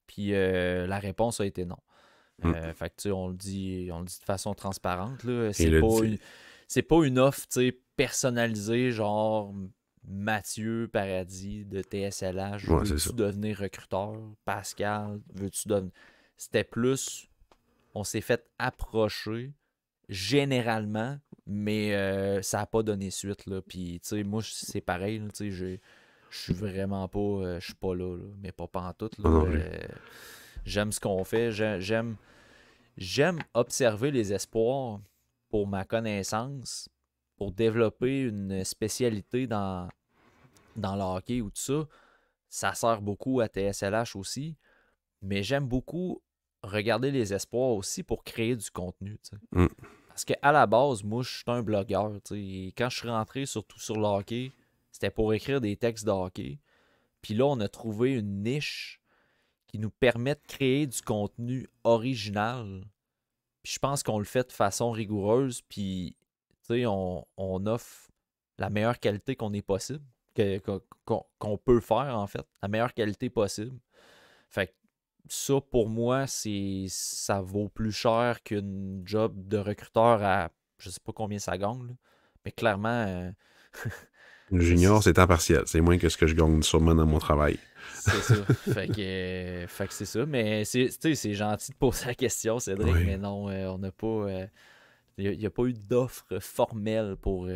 Puis la réponse a été non. Fait que tu sais, on le dit de façon transparente. Là. C'est pas une offre personnalisée, genre Mathieu Paradis de TSLH. Veux-tu devenir recruteur? Pascal, veux-tu devenir. C'était plus. On s'est fait approcher généralement, mais ça n'a pas donné suite. Là. Puis, tu sais, moi, c'est pareil. Tu sais, je suis vraiment pas. Je suis pas là, mais pas pantoute. Là. J'aime ce qu'on fait. J'aime observer les espoirs pour ma connaissance, pour développer une spécialité dans le hockey ou tout ça. Ça sert beaucoup à TSLH aussi. Mais j'aime beaucoup regarder les espoirs aussi pour créer du contenu. Parce qu'à la base, moi, je suis un blogueur. Et quand je suis rentré surtout sur le hockey, c'était pour écrire des textes de hockey. Puis là, on a trouvé une niche qui nous permet de créer du contenu original. Puis je pense qu'on le fait de façon rigoureuse, puis on offre la meilleure qualité qu'on est possible, qu'on peut faire en fait, la meilleure qualité possible. Fait que ça, pour moi, ça vaut plus cher qu'une job de recruteur à je sais pas combien ça gagne, là. Mais clairement, Junior, c'est temps partiel. C'est moins que ce que je gagne sûrement dans mon travail. c'est ça. Fait que c'est ça. Mais c'est gentil de poser la question, Cédric, Oui. mais non, on n'a pas. Il n'y a pas eu d'offre formelle pour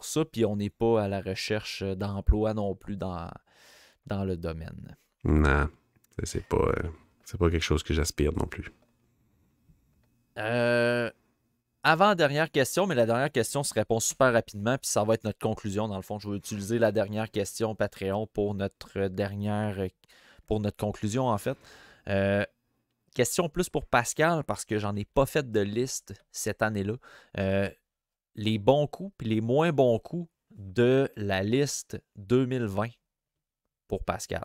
ça, puis on n'est pas à la recherche d'emploi non plus dans le domaine. Non, c'est pas quelque chose que j'aspire non plus. Avant-dernière question, mais la dernière question se répond super rapidement, puis ça va être notre conclusion. Dans le fond, je vais utiliser la dernière question Patreon pour pour notre conclusion, en fait. Question plus pour Pascal, parce que j'en ai pas fait de liste cette année-là. Les bons coups puis les moins bons coups de la liste 2020 pour Pascal.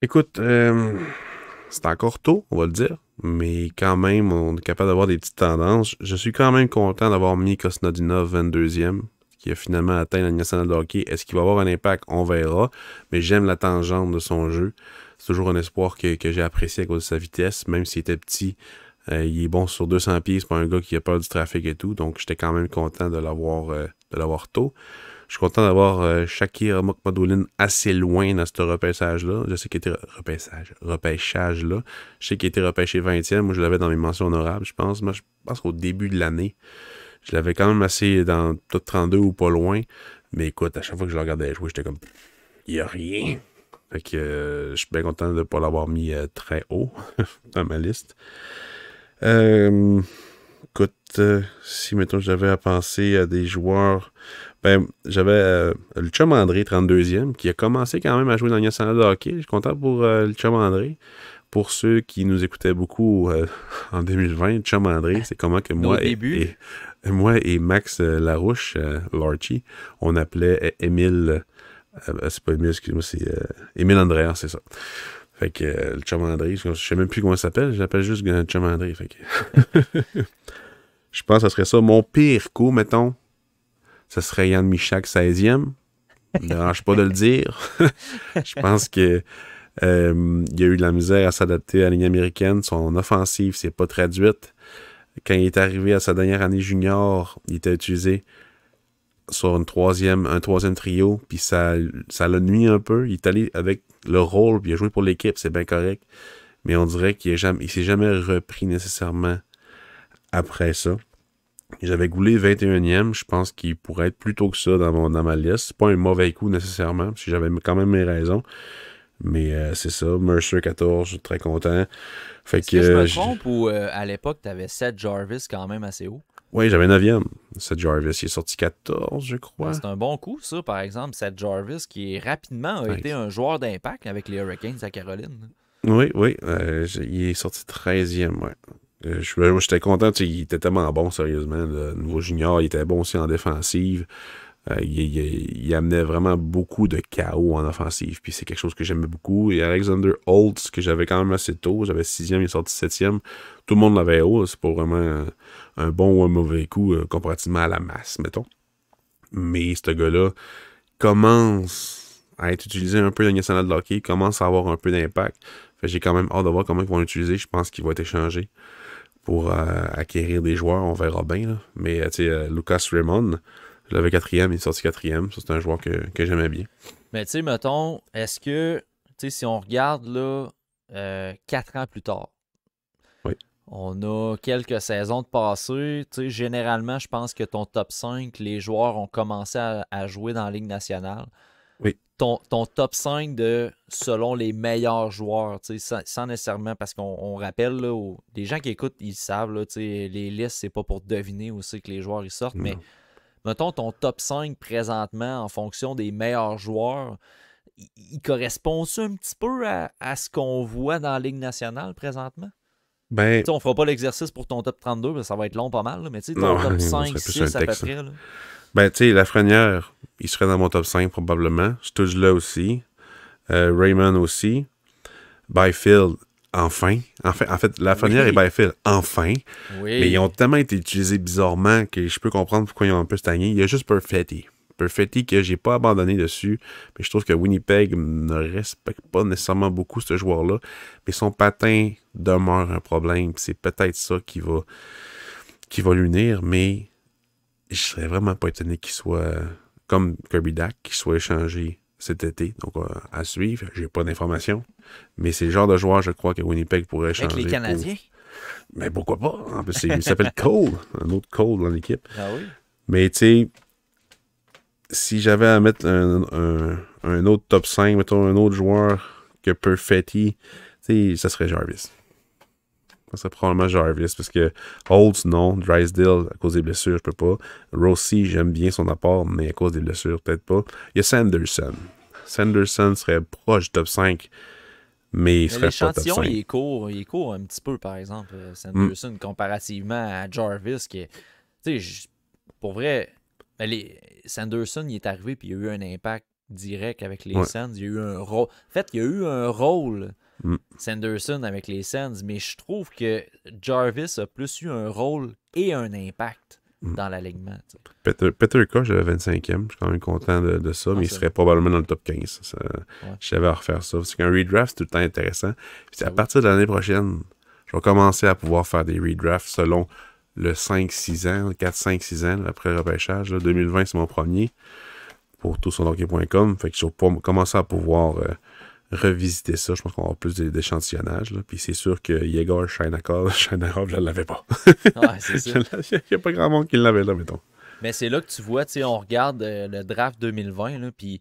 Écoute, c'est encore tôt, on va le dire, mais quand même, on est capable d'avoir des petites tendances. Je suis quand même content d'avoir mis Kosnodinov 22e, qui a finalement atteint la Ligue nationale de hockey. Est-ce qu'il va avoir un impact? On verra, mais j'aime la tangente de son jeu. C'est toujours un espoir que j'ai apprécié à cause de sa vitesse, même s'il était petit. Il est bon sur 200 pieds, c'est pas un gars qui a peur du trafic et tout, donc j'étais quand même content de l'avoir tôt. Je suis content d'avoir Shakir Mokhmadouline assez loin dans ce repêchage-là. Je sais qu'il était repêchage-là. Je sais qu'il était repêché 20e. Moi, je l'avais dans mes mentions honorables, je pense. Moi, je pense qu'au début de l'année, je l'avais quand même assez dans top 32 ou pas loin. Mais écoute, à chaque fois que je le regardais jouer, j'étais comme, il n'y a rien. Fait que je suis bien content de ne pas l'avoir mis très haut dans ma liste. Écoute, si mettons j'avais à penser à des joueurs, ben j'avais le chum André, 32e, qui a commencé quand même à jouer dans la Ligue nationale de hockey. Je suis content pour le chum André. Pour ceux qui nous écoutaient beaucoup en 2020, le chum André, c'est comment que moi et Max Larouche, Larchie, on appelait Émile. C'est pas Émile, excuse-moi, c'est Émile Andréas, c'est ça. Fait que le chum André, je sais même plus comment il s'appelle, je l'appelle juste le chum André. Fait que je pense que ce serait ça. Mon pire coup, mettons, ce serait Yann Michak, 16e. Ne me dérange pas de le dire. Je pense que il a eu de la misère à s'adapter à la ligne américaine. Son offensive s'est pas traduite. Quand il est arrivé à sa dernière année junior, il était utilisé sur un troisième trio, puis ça l'a nuit un peu. Il est allé avec le rôle, puis il a joué pour l'équipe, c'est bien correct. Mais on dirait qu'il s'est jamais repris nécessairement après ça. J'avais Goulet 21e, je pense qu'il pourrait être plus tôt que ça dans ma liste. C'est pas un mauvais coup nécessairement, parce que j'avais quand même mes raisons. Mais c'est ça, Mercer 14, je suis très content. Fait Est-ce que je me trompe ou à l'époque, tu avais Seth Jarvis quand même assez haut? Oui, j'avais 9e. Seth Jarvis, il est sorti 14, je crois. C'est un bon coup, ça, par exemple. Seth Jarvis, qui rapidement a été un joueur d'impact avec les Hurricanes à Caroline. Oui. Il est sorti 13e, ouais. J'étais content, il était tellement bon, sérieusement. Le nouveau junior, il était bon aussi en défensive. Il amenait vraiment beaucoup de chaos en offensive. Puis c'est quelque chose que j'aimais beaucoup. Et Alexander Holtz, que j'avais quand même assez tôt. J'avais 6e, il est sorti 7e. Tout le monde l'avait haut. C'est pas vraiment un bon ou un mauvais coup comparativement à la masse, mettons. Mais ce gars-là commence à être utilisé un peu dans le national de hockey. Commence à avoir un peu d'impact. Fait j'ai quand même hâte de voir comment ils vont l'utiliser. Je pense qu'il va être échangé pour acquérir des joueurs. On verra bien. Là. Mais tu sais, Lucas Raymond, je l'avais 4e, il est sorti 4e. Ça, c'est un joueur que j'aimais bien. Mais tu sais, mettons, est-ce que, tu sais, si on regarde là, 4 ans plus tard, oui. On a quelques saisons de passé. Tu sais, généralement, je pense que ton top 5, les joueurs ont commencé à jouer dans la Ligue nationale. Oui. Ton top 5 selon les meilleurs joueurs, tu sais, sans nécessairement, parce qu'on rappelle, là, les gens qui écoutent, ils savent, là, tu sais, les listes, c'est pas pour deviner aussi que les joueurs ils sortent, mais mettons ton top 5 présentement en fonction des meilleurs joueurs, il correspond-tu un petit peu à ce qu'on voit dans la Ligue nationale présentement? Ben, on fera pas l'exercice pour ton top 32, parce que ça va être long pas mal, là, mais tu sais, ton top 5, 6 à peu près. Là. Ben, tu sais, Lafrenière, il serait dans mon top 5 probablement. Stouge là aussi. Raymond aussi. Byfield, enfin. En fait, Lafrenière et Byfield, enfin. Oui. Mais ils ont tellement été utilisés bizarrement que je peux comprendre pourquoi ils ont un peu stagné. Il y a juste Perfetti. Perfetti que j'ai pas abandonné dessus. Mais je trouve que Winnipeg ne respecte pas nécessairement beaucoup ce joueur-là. Mais son patin demeure un problème. C'est peut-être ça qui va l'unir. Mais je serais vraiment pas étonné qu'il soit comme Kirby Dack, qu'il soit échangé cet été. Donc, à suivre. J'ai pas d'informations. Mais c'est le genre de joueur, je crois, que Winnipeg pourrait échanger. Avec les Canadiens? Mais pourquoi pas? En plus, il s'appelle Cole. Un autre Cole dans l'équipe. Ah oui? Mais tu sais, si j'avais à mettre un autre top 5, mettons un autre joueur que Perfetti, tu sais, ça serait Jarvis. Ça serait probablement Jarvis, parce que Holtz, non. Drysdale, à cause des blessures, je peux pas. Rossi, j'aime bien son apport, mais à cause des blessures, peut-être pas. Il y a Sanderson. Sanderson serait proche du top 5, mais il serait pas top 5. L'échantillon, il est court un petit peu, par exemple, Sanderson, comparativement à Jarvis, qui est, tu sais, pour vrai, Sanderson, il est arrivé, puis il a eu un impact direct avec les Sens. Il y a eu un rôle. En fait, il y a eu un rôle, Sanderson, avec les Sens, mais je trouve que Jarvis a plus eu un rôle et un impact dans l'alignement. Peter Koch, j'avais 25e. Je suis quand même content de ça, mais il serait probablement dans le top 15. Je savais à refaire ça. Parce qu'un redraft, c'est tout le temps intéressant. Puis à partir de l'année prochaine, je vais commencer à pouvoir faire des redrafts selon le 5-6 ans, le 4-5-6 ans, après le repêchage. Là, 2020, c'est mon premier pour toursonhockey.com. Fait que je vais commencer à pouvoir revisiter ça. Je pense qu'on va avoir plus d'échantillonnage. Puis c'est sûr que Yegor Sheinakov, je ne l'avais pas. Ouais, c'est ça. Il n'y a pas grand monde qui l'avait là, mettons. Mais c'est là que tu vois, on regarde le draft 2020, puis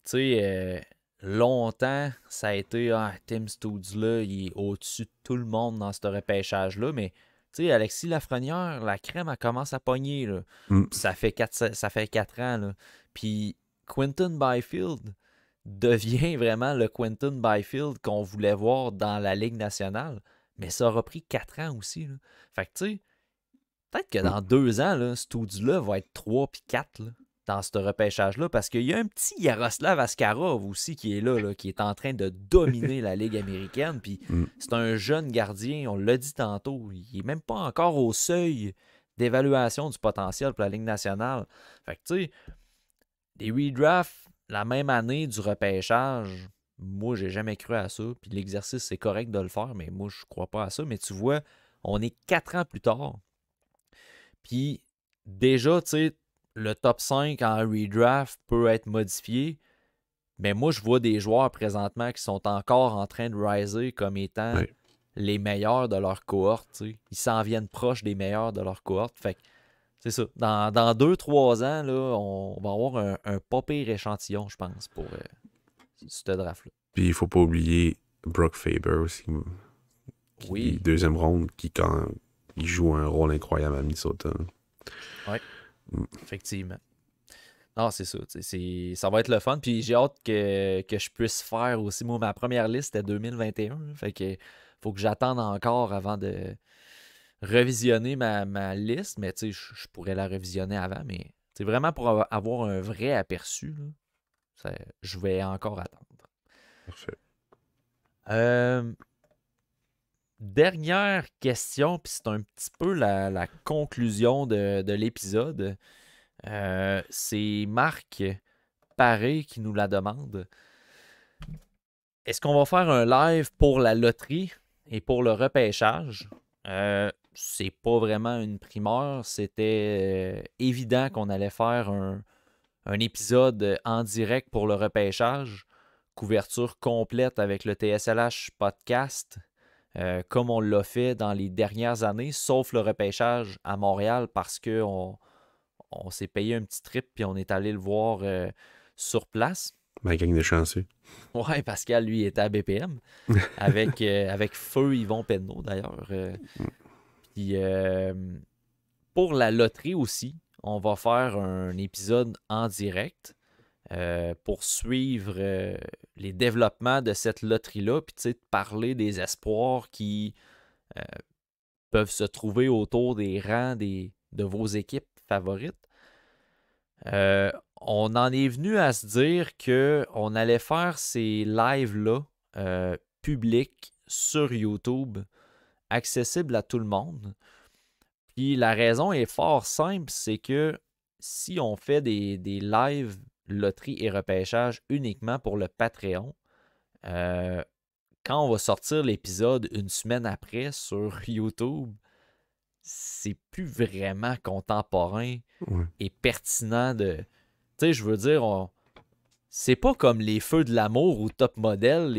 tu sais, longtemps, ça a été Tim Stoods là, il est au-dessus de tout le monde dans ce repêchage-là, mais tu sais, Alexis Lafrenière, la crème, elle commence à pogner. Là. Ça fait 4 ans. Là. Puis Quinton Byfield devient vraiment le Quinton Byfield qu'on voulait voir dans la Ligue nationale, mais ça aura pris 4 ans aussi. Là. Fait que tu sais, peut-être que dans 2 ans, là, ce Stoods-là va être 3 puis 4 là, dans ce repêchage-là, parce qu'il y a un petit Yaroslav Askarov aussi qui est là, qui est en train de dominer la Ligue américaine. Puis c'est un jeune gardien, on l'a dit tantôt, il n'est même pas encore au seuil d'évaluation du potentiel pour la Ligue nationale. Fait que tu sais, des redrafts la même année du repêchage, moi, j'ai jamais cru à ça. Puis l'exercice, c'est correct de le faire, mais moi, je crois pas à ça. Mais tu vois, on est 4 ans plus tard. Puis déjà, tu sais, le top 5 en redraft peut être modifié, mais moi, je vois des joueurs présentement qui sont encore en train de riser comme étant les meilleurs de leur cohorte. T'sais. Ils s'en viennent proches des meilleurs de leur cohorte. Fait que, c'est ça. Dans 2-3 ans, là, on va avoir un pas pire échantillon, je pense, pour ce draft-là. Puis il faut pas oublier Brock Faber aussi. Qui, deuxième ronde, qui quand il joue un rôle incroyable à Minnesota. Oui, effectivement. Non, c'est ça. Ça va être le fun. Puis j'ai hâte que je puisse faire aussi. Moi, ma première liste était 2021. Fait que faut que j'attende encore avant de revisionner ma liste. Mais tu sais, je pourrais la revisionner avant. Mais c'est vraiment pour avoir un vrai aperçu. Là, je vais encore attendre. Parfait. Dernière question, puis c'est un petit peu la conclusion de l'épisode. C'est Marc Paré qui nous la demande. Est-ce qu'on va faire un live pour la loterie et pour le repêchage? C'est pas vraiment une primeur. C'était évident qu'on allait faire un épisode en direct pour le repêchage. Couverture complète avec le TSLH podcast. Comme on l'a fait dans les dernières années, sauf le repêchage à Montréal parce qu'on s'est payé un petit trip puis on est allé le voir sur place. Ma gang de chanceux. Ouais, Pascal, lui, était à BPM avec Feu Yvon Penneau, d'ailleurs. Puis pour la loterie aussi, on va faire un épisode en direct pour suivre les développements de cette loterie-là, puis tu sais, parler des espoirs qui peuvent se trouver autour des rangs de vos équipes favorites. On en est venu à se dire qu'on allait faire ces lives-là public sur YouTube, accessible à tout le monde. Puis la raison est fort simple, c'est que si on fait des lives loterie et repêchage uniquement pour le Patreon, quand on va sortir l'épisode une semaine après sur YouTube, c'est plus vraiment contemporain et pertinent de... Tu sais, je veux dire, c'est pas comme les Feux de l'amour ou Top Model,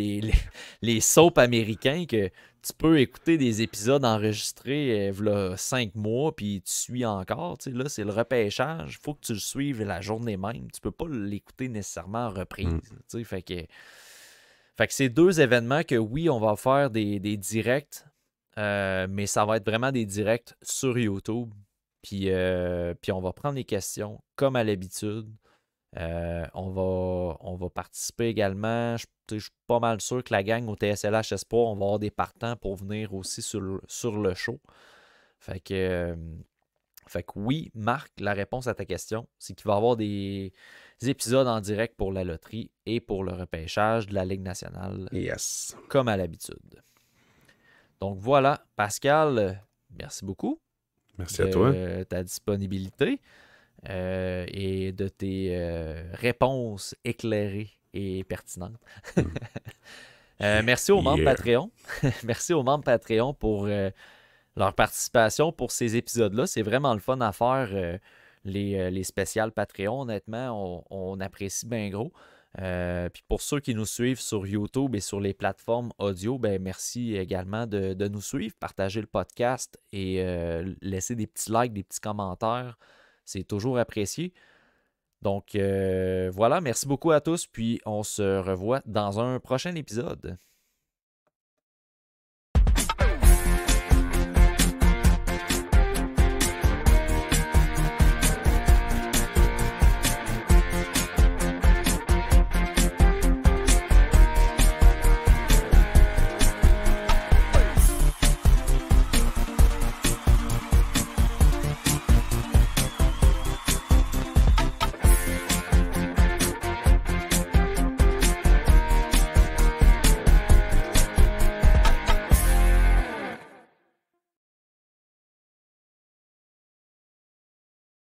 les soaps américains que tu peux écouter des épisodes enregistrés v'là 5 mois puis tu suis encore. Tu sais, là, c'est le repêchage. Il faut que tu le suives la journée même. Tu peux pas l'écouter nécessairement en reprise. Tu sais, fait que c'est 2 événements que oui, on va faire des directs, mais ça va être vraiment des directs sur YouTube. Puis on va prendre les questions comme à l'habitude. On va participer également. Je suis pas mal sûr que la gang au TSLH Espoir, on va avoir des partants pour venir aussi sur le show. Fait que oui, Marc, la réponse à ta question, c'est qu'il va y avoir des épisodes en direct pour la loterie et pour le repêchage de la Ligue nationale. Yes. Comme à l'habitude. Donc voilà, Pascal, merci beaucoup. Merci à toi. Ta disponibilité. Et de tes réponses éclairées et pertinentes. Merci aux membres Patreon. Merci aux membres Patreon pour leur participation pour ces épisodes-là. C'est vraiment le fun à faire, les spéciales Patreon. Honnêtement, on apprécie bien gros. Puis pour ceux qui nous suivent sur YouTube et sur les plateformes audio, ben merci également de nous suivre, partager le podcast et laisser des petits likes, des petits commentaires. C'est toujours apprécié. Donc voilà, merci beaucoup à tous, puis on se revoit dans un prochain épisode.